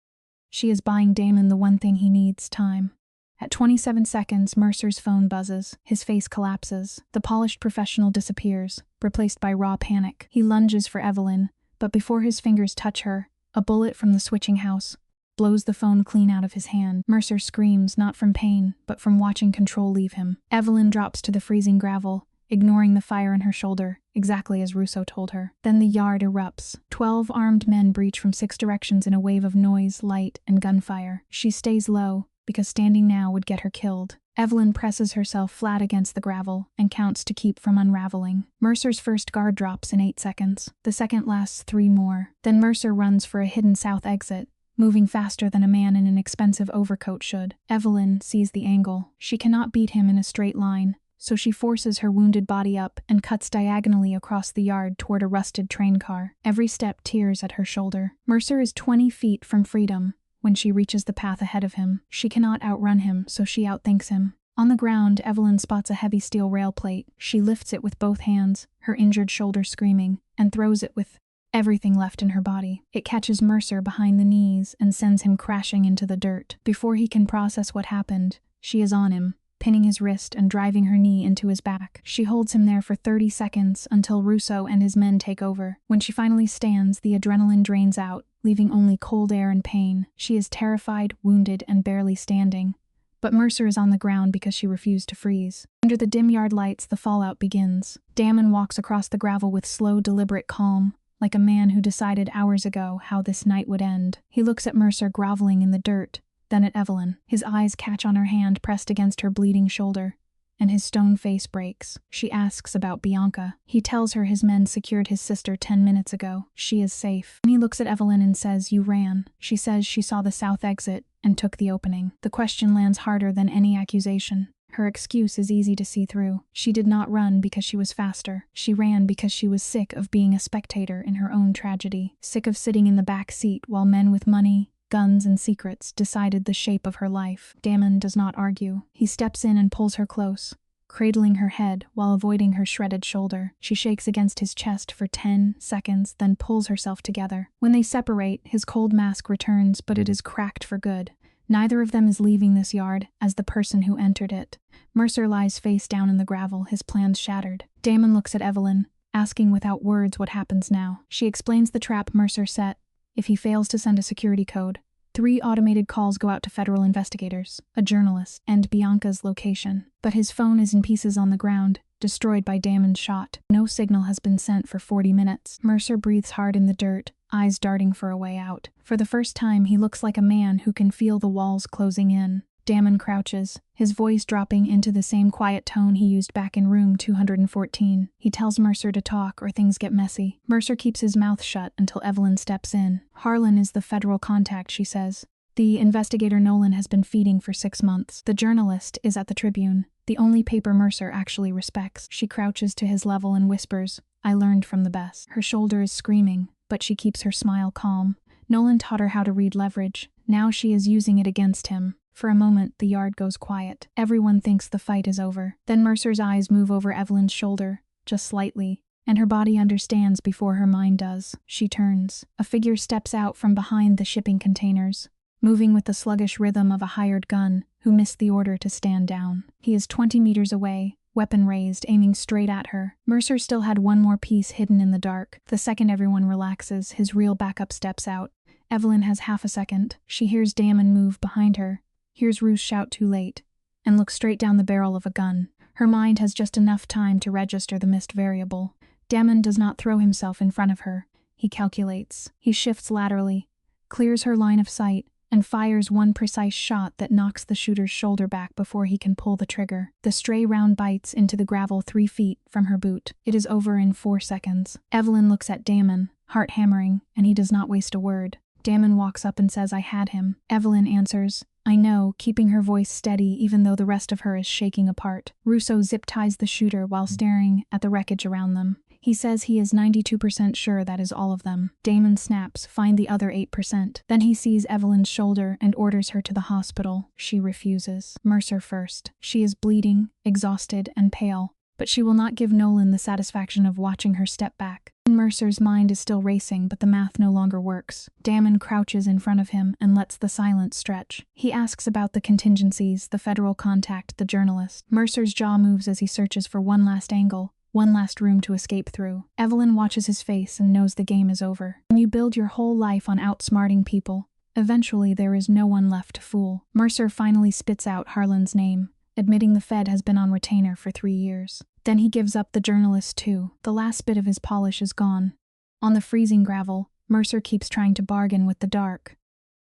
She is buying Damon the one thing he needs, time. At 27 seconds, Mercer's phone buzzes. His face collapses. The polished professional disappears, replaced by raw panic. He lunges for Evelyn, but before his fingers touch her, a bullet from the switching house blows the phone clean out of his hand. Mercer screams, not from pain, but from watching control leave him. Evelyn drops to the freezing gravel, ignoring the fire in her shoulder, exactly as Russo told her. Then the yard erupts. 12 armed men breach from 6 directions in a wave of noise, light, and gunfire. She stays low, because standing now would get her killed. Evelyn presses herself flat against the gravel and counts to keep from unraveling. Mercer's first guard drops in 8 seconds. The second lasts 3 more. Then Mercer runs for a hidden south exit, moving faster than a man in an expensive overcoat should. Evelyn sees the angle. She cannot beat him in a straight line, so she forces her wounded body up and cuts diagonally across the yard toward a rusted train car. Every step tears at her shoulder. Mercer is 20 feet from freedom when she reaches the path ahead of him. She cannot outrun him, so she outthinks him. On the ground, Evelyn spots a heavy steel rail plate. She lifts it with both hands, her injured shoulder screaming, and throws it with everything left in her body. It catches Mercer behind the knees and sends him crashing into the dirt. Before he can process what happened, she is on him, pinning his wrist and driving her knee into his back. She holds him there for 30 seconds until Russo and his men take over. When she finally stands, the adrenaline drains out, leaving only cold air and pain. She is terrified, wounded, and barely standing. But Mercer is on the ground because she refused to freeze. Under the dim yard lights, the fallout begins. Damon walks across the gravel with slow, deliberate calm, like a man who decided hours ago how this night would end. He looks at Mercer groveling in the dirt, then at Evelyn. His eyes catch on her hand pressed against her bleeding shoulder, and his stone face breaks. She asks about Bianca. He tells her his men secured his sister 10 minutes ago. She is safe. He looks at Evelyn and says, "You ran." She says she saw the south exit and took the opening. The question lands harder than any accusation. Her excuse is easy to see through. She did not run because she was faster. She ran because she was sick of being a spectator in her own tragedy, sick of sitting in the back seat while men with money, guns, and secrets decided the shape of her life. Damon does not argue. He steps in and pulls her close, cradling her head while avoiding her shredded shoulder. She shakes against his chest for 10 seconds, then pulls herself together. When they separate, his cold mask returns, but it is cracked for good. Neither of them is leaving this yard as the person who entered it. Mercer lies face down in the gravel, his plans shattered. Damon looks at Evelyn, asking without words what happens now. She explains the trap Mercer set. If he fails to send a security code, 3 automated calls go out to federal investigators, a journalist, and Bianca's location. But his phone is in pieces on the ground, destroyed by Damon's shot. No signal has been sent for 40 minutes. Mercer breathes hard in the dirt, eyes darting for a way out. For the first time, he looks like a man who can feel the walls closing in. Damon crouches, his voice dropping into the same quiet tone he used back in room 214. He tells Mercer to talk or things get messy. Mercer keeps his mouth shut until Evelyn steps in. Harlan is the federal contact, she says. The investigator Nolan has been feeding for 6 months. The journalist is at the Tribune, the only paper Mercer actually respects. She crouches to his level and whispers, "I learned from the best." Her shoulder is screaming, but she keeps her smile calm. Nolan taught her how to read leverage. Now she is using it against him. For a moment, the yard goes quiet. Everyone thinks the fight is over. Then Mercer's eyes move over Evelyn's shoulder, just slightly, and her body understands before her mind does. She turns. A figure steps out from behind the shipping containers, moving with the sluggish rhythm of a hired gun who missed the order to stand down. He is 20 meters away, weapon raised, aiming straight at her. Mercer still had one more piece hidden in the dark. The second everyone relaxes, his real backup steps out. Evelyn has half a second. She hears Damon move behind her, hears Roos shout too late, and looks straight down the barrel of a gun. Her mind has just enough time to register the missed variable. Damon does not throw himself in front of her. He calculates. He shifts laterally, clears her line of sight, and fires one precise shot that knocks the shooter's shoulder back before he can pull the trigger. The stray round bites into the gravel 3 feet from her boot. It is over in 4 seconds. Evelyn looks at Damon, heart hammering, and he does not waste a word. Damon walks up and says, "I had him." Evelyn answers, "I know," keeping her voice steady even though the rest of her is shaking apart. Russo zip-ties the shooter while staring at the wreckage around them. He says he is 92% sure that is all of them. Damon snaps, "Find the other 8%. Then he sees Evelyn's shoulder and orders her to the hospital. She refuses. Mercer first. She is bleeding, exhausted, and pale, but she will not give Nolan the satisfaction of watching her step back. Mercer's mind is still racing, but the math no longer works. Damon crouches in front of him and lets the silence stretch. He asks about the contingencies, the federal contact, the journalist. Mercer's jaw moves as he searches for one last angle, one last room to escape through. Evelyn watches his face and knows the game is over. When you build your whole life on outsmarting people, eventually there is no one left to fool. Mercer finally spits out Harlan's name, admitting the Fed has been on retainer for 3 years. Then he gives up the journalist too. The last bit of his polish is gone. On the freezing gravel, Mercer keeps trying to bargain with the dark.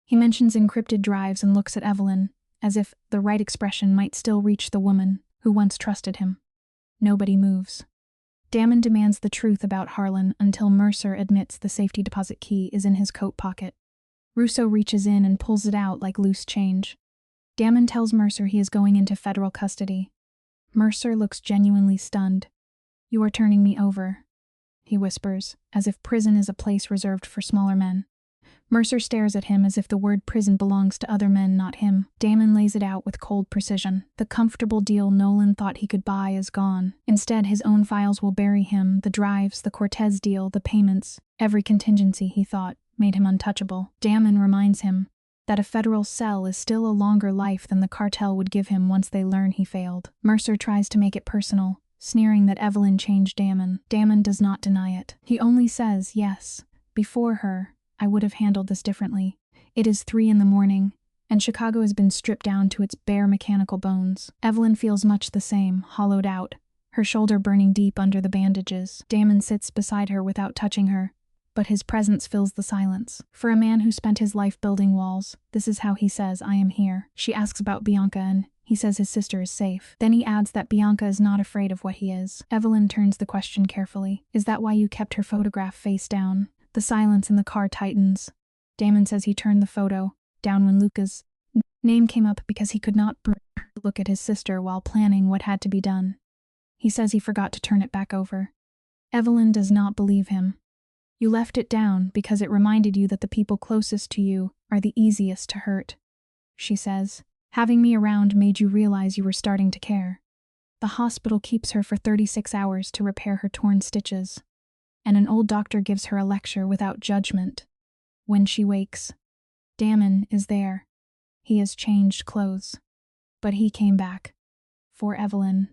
He mentions encrypted drives and looks at Evelyn, as if the right expression might still reach the woman who once trusted him. Nobody moves. Damon demands the truth about Harlan until Mercer admits the safety deposit key is in his coat pocket. Russo reaches in and pulls it out like loose change. Damon tells Mercer he is going into federal custody. Mercer looks genuinely stunned. "You are turning me over," he whispers, as if prison is a place reserved for smaller men. Mercer stares at him as if the word prison belongs to other men, not him. Damon lays it out with cold precision. The comfortable deal Nolan thought he could buy is gone. Instead, his own files will bury him, the drives, the Cortez deal, the payments. Every contingency, he thought, made him untouchable. Damon reminds him that a federal cell is still a longer life than the cartel would give him once they learn he failed. Mercer tries to make it personal, sneering that Evelyn changed Damon. Damon does not deny it. He only says, "Yes, before her, I would have handled this differently. It is 3 a.m, and Chicago has been stripped down to its bare mechanical bones." Evelyn feels much the same, hollowed out, her shoulder burning deep under the bandages. Damon sits beside her without touching her, but his presence fills the silence. For a man who spent his life building walls, this is how he says, "I am here." She asks about Bianca and he says his sister is safe. Then he adds that Bianca is not afraid of what he is. Evelyn turns the question carefully. "Is that why you kept her photograph face down?" The silence in the car tightens. Damon says he turned the photo down when Luca's name came up because he could not bear to look at his sister while planning what had to be done. He says he forgot to turn it back over. Evelyn does not believe him. "You left it down because it reminded you that the people closest to you are the easiest to hurt," she says. "Having me around made you realize you were starting to care." The hospital keeps her for 36 hours to repair her torn stitches, and an old doctor gives her a lecture without judgment. When she wakes, Damon is there. He has changed clothes. But he came back. For Evelyn.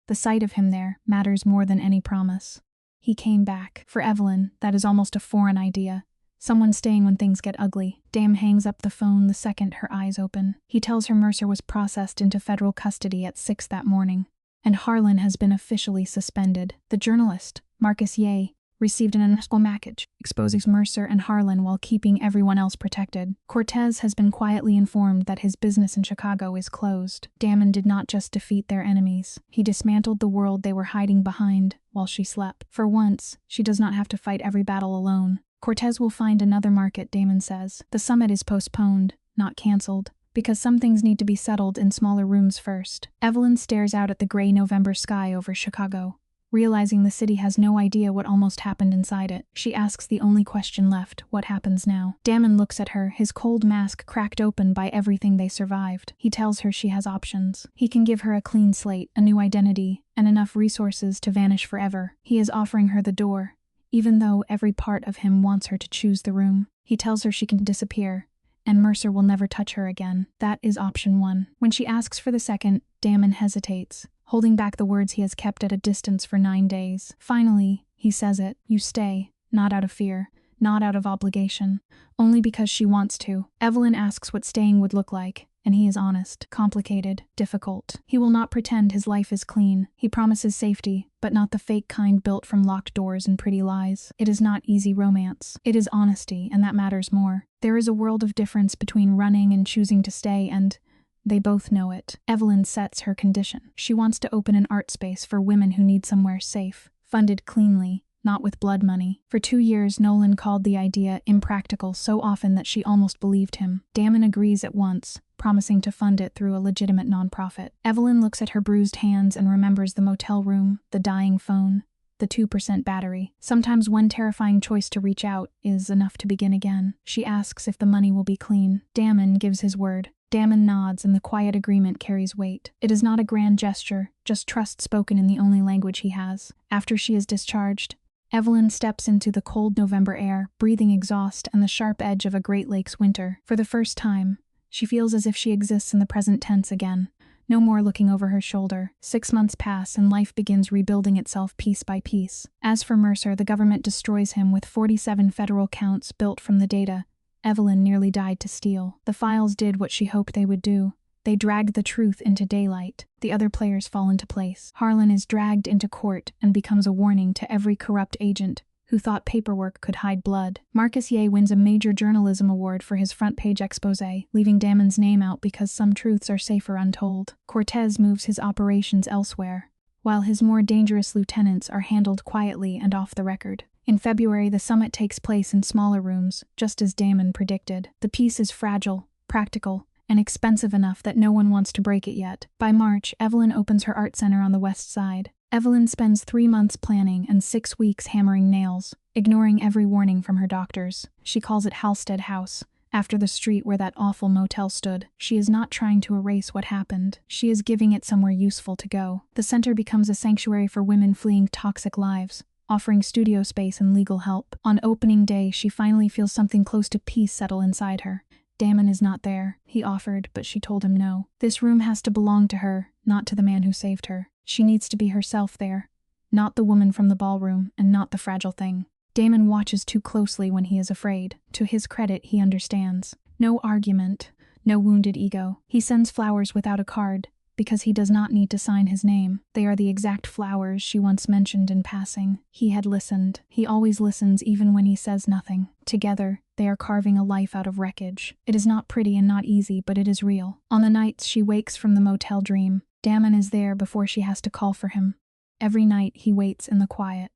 The sight of him there matters more than any promise. He came back. For Evelyn, that is almost a foreign idea. Someone staying when things get ugly. Dam hangs up the phone the second her eyes open. He tells her Mercer was processed into federal custody at 6 that morning, and Harlan has been officially suspended. The journalist, Marcus Ye, received an unusual package, exposing Mercer and Harlan while keeping everyone else protected. Cortez has been quietly informed that his business in Chicago is closed. Damon did not just defeat their enemies. He dismantled the world they were hiding behind while she slept. For once, she does not have to fight every battle alone. Cortez will find another market, Damon says. The summit is postponed, not cancelled, because some things need to be settled in smaller rooms first. Evelyn stares out at the gray November sky over Chicago. Realizing the city has no idea what almost happened inside it, she asks the only question left: what happens now? Damon looks at her, his cold mask cracked open by everything they survived. He tells her she has options. He can give her a clean slate, a new identity, and enough resources to vanish forever. He is offering her the door, even though every part of him wants her to choose the room. He tells her she can disappear, and Mercer will never touch her again. That is option 1. When she asks for the second, Damon hesitates, holding back the words he has kept at a distance for 9 days. Finally, he says it. You stay, not out of fear, not out of obligation, only because she wants to. Evelyn asks what staying would look like, and he is honest, complicated, difficult. He will not pretend his life is clean. He promises safety, but not the fake kind built from locked doors and pretty lies. It is not easy romance. It is honesty, and that matters more. There is a world of difference between running and choosing to stay, and they both know it. Evelyn sets her condition. She wants to open an art space for women who need somewhere safe, funded cleanly, not with blood money. For 2 years, Nolan called the idea impractical so often that she almost believed him. Damon agrees at once, promising to fund it through a legitimate nonprofit. Evelyn looks at her bruised hands and remembers the motel room, the dying phone, the 2% battery. Sometimes one terrifying choice to reach out is enough to begin again. She asks if the money will be clean. Damon gives his word. Damon nods, and the quiet agreement carries weight. It is not a grand gesture, just trust spoken in the only language he has. After she is discharged, Evelyn steps into the cold November air, breathing exhaust and the sharp edge of a Great Lakes winter. For the first time, she feels as if she exists in the present tense again. No more looking over her shoulder. 6 months pass and life begins rebuilding itself piece by piece. As for Mercer, the government destroys him with 47 federal counts built from the data Evelyn nearly died to steal. The files did what she hoped they would do. They dragged the truth into daylight. The other players fall into place. Harlan is dragged into court and becomes a warning to every corrupt agent who thought paperwork could hide blood. Marcus Ye wins a major journalism award for his front-page expose, leaving Damon's name out because some truths are safer untold. Cortez moves his operations elsewhere, while his more dangerous lieutenants are handled quietly and off the record. In February, the summit takes place in smaller rooms, just as Damon predicted. The peace is fragile, practical, and expensive enough that no one wants to break it yet. By March, Evelyn opens her art center on the west side. Evelyn spends 3 months planning and 6 weeks hammering nails, ignoring every warning from her doctors. She calls it Halstead House, after the street where that awful motel stood. She is not trying to erase what happened. She is giving it somewhere useful to go. The center becomes a sanctuary for women fleeing toxic lives, offering studio space and legal help. On opening day, she finally feels something close to peace settle inside her. Damon is not there. He offered, but she told him no. This room has to belong to her, not to the man who saved her. She needs to be herself there, not the woman from the ballroom, and not the fragile thing. Damon watches too closely when he is afraid. To his credit, he understands. No argument, no wounded ego. He sends flowers without a card, because he does not need to sign his name. They are the exact flowers she once mentioned in passing. He had listened. He always listens even when he says nothing. Together, they are carving a life out of wreckage. It is not pretty and not easy, but it is real. On the nights she wakes from the motel dream, Damon is there before she has to call for him. Every night he waits in the quiet.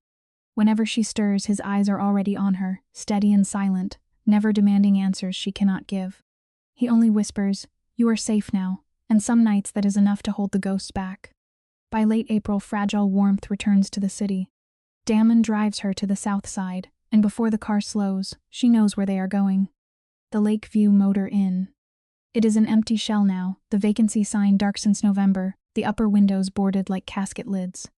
Whenever she stirs, his eyes are already on her, steady and silent, never demanding answers she cannot give. He only whispers, "You are safe now," and some nights that is enough to hold the ghosts back. By late April, fragile warmth returns to the city. Damon drives her to the south side, and before the car slows, she knows where they are going. The Lakeview Motor Inn. It is an empty shell now, the vacancy sign dark since November, the upper windows boarded like casket lids.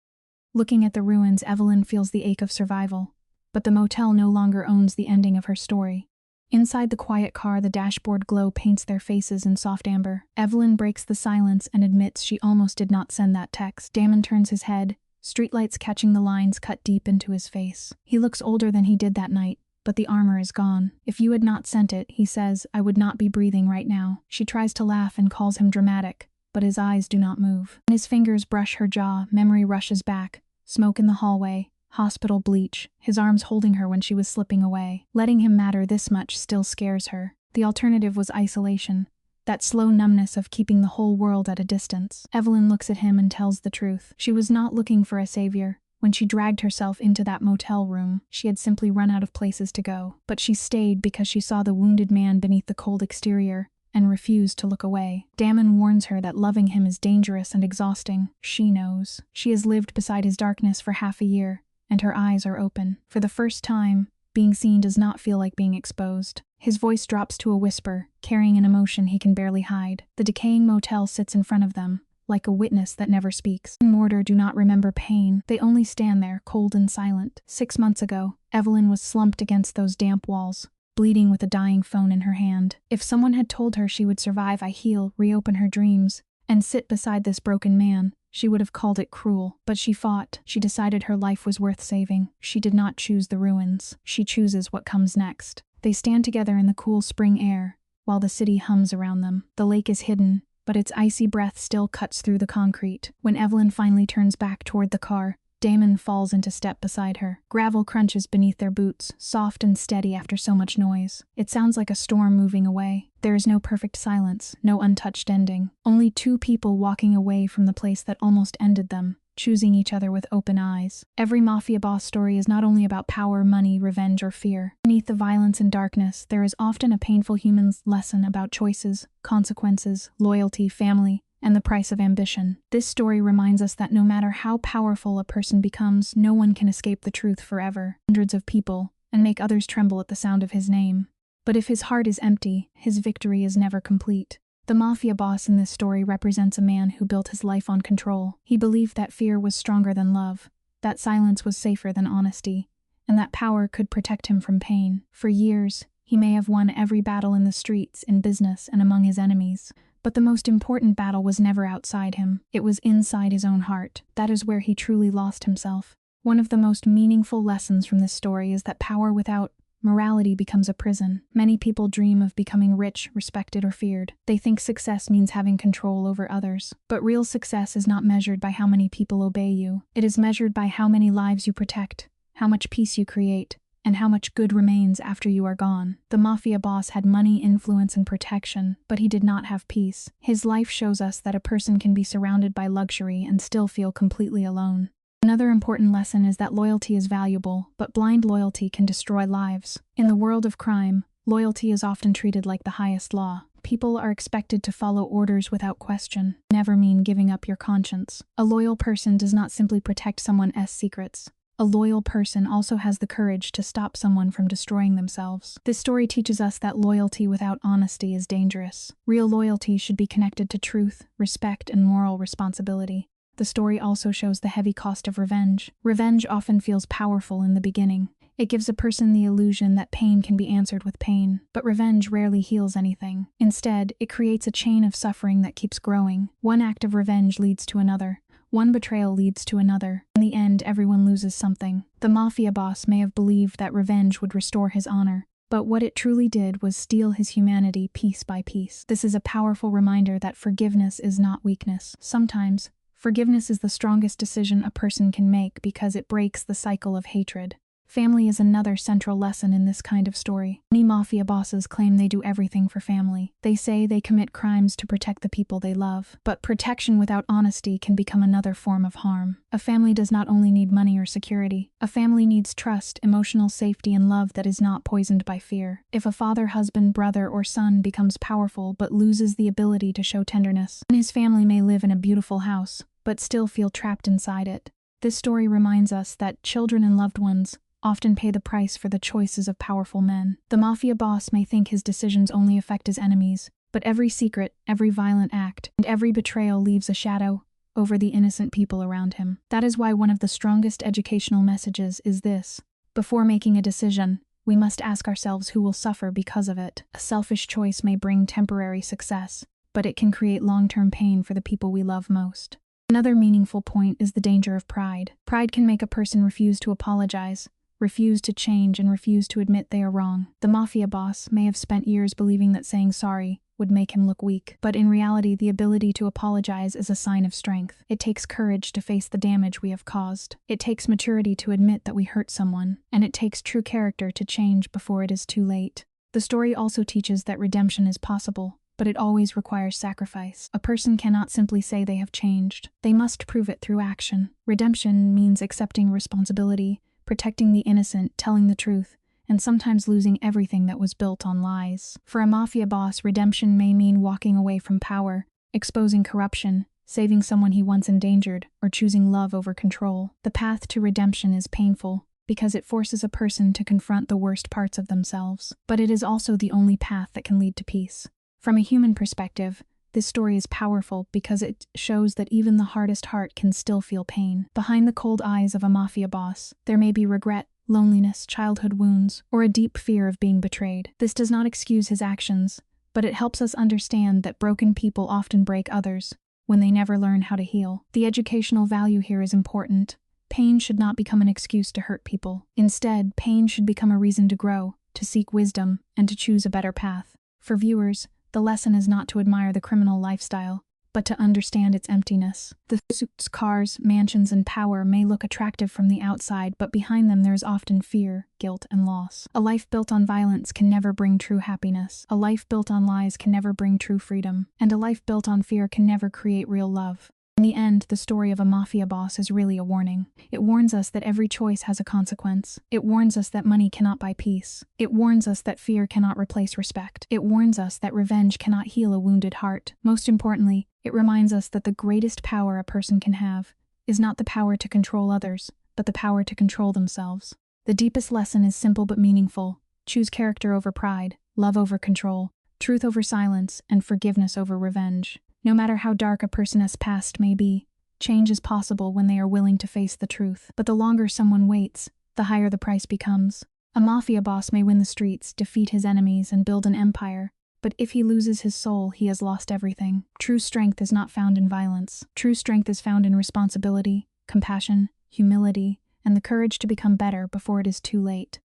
Looking at the ruins, Evelyn feels the ache of survival, but the motel no longer owns the ending of her story. Inside the quiet car, the dashboard glow paints their faces in soft amber. Evelyn breaks the silence and admits she almost did not send that text. Damon turns his head, streetlights catching the lines cut deep into his face. He looks older than he did that night, but the armor is gone. "If you had not sent it," he says, "I would not be breathing right now." She tries to laugh and calls him dramatic, but his eyes do not move. When his fingers brush her jaw, memory rushes back. Smoke in the hallway, hospital bleach, his arms holding her when she was slipping away. Letting him matter this much still scares her. The alternative was isolation, that slow numbness of keeping the whole world at a distance. Evelyn looks at him and tells the truth. She was not looking for a savior. When she dragged herself into that motel room, she had simply run out of places to go. But she stayed because she saw the wounded man beneath the cold exterior, and refused to look away. Damon warns her that loving him is dangerous and exhausting. She knows. She has lived beside his darkness for half a year, and her eyes are open. For the first time, being seen does not feel like being exposed. His voice drops to a whisper, carrying an emotion he can barely hide. The decaying motel sits in front of them, like a witness that never speaks. Mortar do not remember pain. They only stand there, cold and silent. 6 months ago, Evelyn was slumped against those damp walls, bleeding with a dying phone in her hand. If someone had told her she would survive, heal, reopen her dreams, and sit beside this broken man, she would have called it cruel. But she fought. She decided her life was worth saving. She did not choose the ruins. She chooses what comes next. They stand together in the cool spring air, while the city hums around them. The lake is hidden, but its icy breath still cuts through the concrete. When Evelyn finally turns back toward the car, Damon falls into step beside her. Gravel crunches beneath their boots, soft and steady after so much noise. It sounds like a storm moving away. There is no perfect silence, no untouched ending. Only two people walking away from the place that almost ended them, choosing each other with open eyes. Every mafia boss story is not only about power, money, revenge, or fear. Beneath the violence and darkness, there is often a painful human lesson about choices, consequences, loyalty, family, and the price of ambition. This story reminds us that no matter how powerful a person becomes, no one can escape the truth forever. Hundreds of people, and make others tremble at the sound of his name. But if his heart is empty, his victory is never complete. The mafia boss in this story represents a man who built his life on control. He believed that fear was stronger than love, that silence was safer than honesty, and that power could protect him from pain. For years, he may have won every battle in the streets, in business, and among his enemies. But the most important battle was never outside him. It was inside his own heart. That is where he truly lost himself. One of the most meaningful lessons from this story is that power without morality becomes a prison. Many people dream of becoming rich, respected, or feared. They think success means having control over others. But real success is not measured by how many people obey you. It is measured by how many lives you protect, how much peace you create, and how much good remains after you are gone. The mafia boss had money, influence, and protection, but he did not have peace. His life shows us that a person can be surrounded by luxury and still feel completely alone. Another important lesson is that loyalty is valuable, but blind loyalty can destroy lives. In the world of crime, loyalty is often treated like the highest law. People are expected to follow orders without question. Never mean giving up your conscience. A loyal person does not simply protect someone's secrets. A loyal person also has the courage to stop someone from destroying themselves. This story teaches us that loyalty without honesty is dangerous. Real loyalty should be connected to truth, respect, and moral responsibility. The story also shows the heavy cost of revenge. Revenge often feels powerful in the beginning. It gives a person the illusion that pain can be answered with pain, but revenge rarely heals anything. Instead, it creates a chain of suffering that keeps growing. One act of revenge leads to another. One betrayal leads to another. In the end, everyone loses something. The mafia boss may have believed that revenge would restore his honor, but what it truly did was steal his humanity piece by piece. This is a powerful reminder that forgiveness is not weakness. Sometimes, forgiveness is the strongest decision a person can make because it breaks the cycle of hatred. Family is another central lesson in this kind of story. Many mafia bosses claim they do everything for family. They say they commit crimes to protect the people they love. But protection without honesty can become another form of harm. A family does not only need money or security. A family needs trust, emotional safety, and love that is not poisoned by fear. If a father, husband, brother, or son becomes powerful but loses the ability to show tenderness, then his family may live in a beautiful house, but still feel trapped inside it. This story reminds us that children and loved ones often pay the price for the choices of powerful men. The mafia boss may think his decisions only affect his enemies, but every secret, every violent act, and every betrayal leaves a shadow over the innocent people around him. That is why one of the strongest educational messages is this: before making a decision, we must ask ourselves who will suffer because of it. A selfish choice may bring temporary success, but it can create long-term pain for the people we love most. Another meaningful point is the danger of pride. Pride can make a person refuse to apologize, refuse to change, and refuse to admit they are wrong. The mafia boss may have spent years believing that saying sorry would make him look weak, but in reality, the ability to apologize is a sign of strength. It takes courage to face the damage we have caused. It takes maturity to admit that we hurt someone, and it takes true character to change before it is too late. The story also teaches that redemption is possible, but it always requires sacrifice. A person cannot simply say they have changed. They must prove it through action. Redemption means accepting responsibility, protecting the innocent, telling the truth, and sometimes losing everything that was built on lies. For a mafia boss, redemption may mean walking away from power, exposing corruption, saving someone he once endangered, or choosing love over control. The path to redemption is painful because it forces a person to confront the worst parts of themselves, but it is also the only path that can lead to peace. From a human perspective, this story is powerful because it shows that even the hardest heart can still feel pain. Behind the cold eyes of a mafia boss, there may be regret, loneliness, childhood wounds, or a deep fear of being betrayed. This does not excuse his actions, but it helps us understand that broken people often break others when they never learn how to heal. The educational value here is important. Pain should not become an excuse to hurt people. Instead, pain should become a reason to grow, to seek wisdom, and to choose a better path. For viewers, the lesson is not to admire the criminal lifestyle, but to understand its emptiness. The suits, cars, mansions, and power may look attractive from the outside, but behind them there is often fear, guilt, and loss. A life built on violence can never bring true happiness. A life built on lies can never bring true freedom. And a life built on fear can never create real love. In the end, the story of a mafia boss is really a warning. It warns us that every choice has a consequence. It warns us that money cannot buy peace. It warns us that fear cannot replace respect. It warns us that revenge cannot heal a wounded heart. Most importantly, it reminds us that the greatest power a person can have is not the power to control others, but the power to control themselves. The deepest lesson is simple but meaningful. Choose character over pride, love over control, truth over silence, and forgiveness over revenge. No matter how dark a person's past may be, change is possible when they are willing to face the truth. But the longer someone waits, the higher the price becomes. A mafia boss may win the streets, defeat his enemies, and build an empire, but if he loses his soul, he has lost everything. True strength is not found in violence. True strength is found in responsibility, compassion, humility, and the courage to become better before it is too late.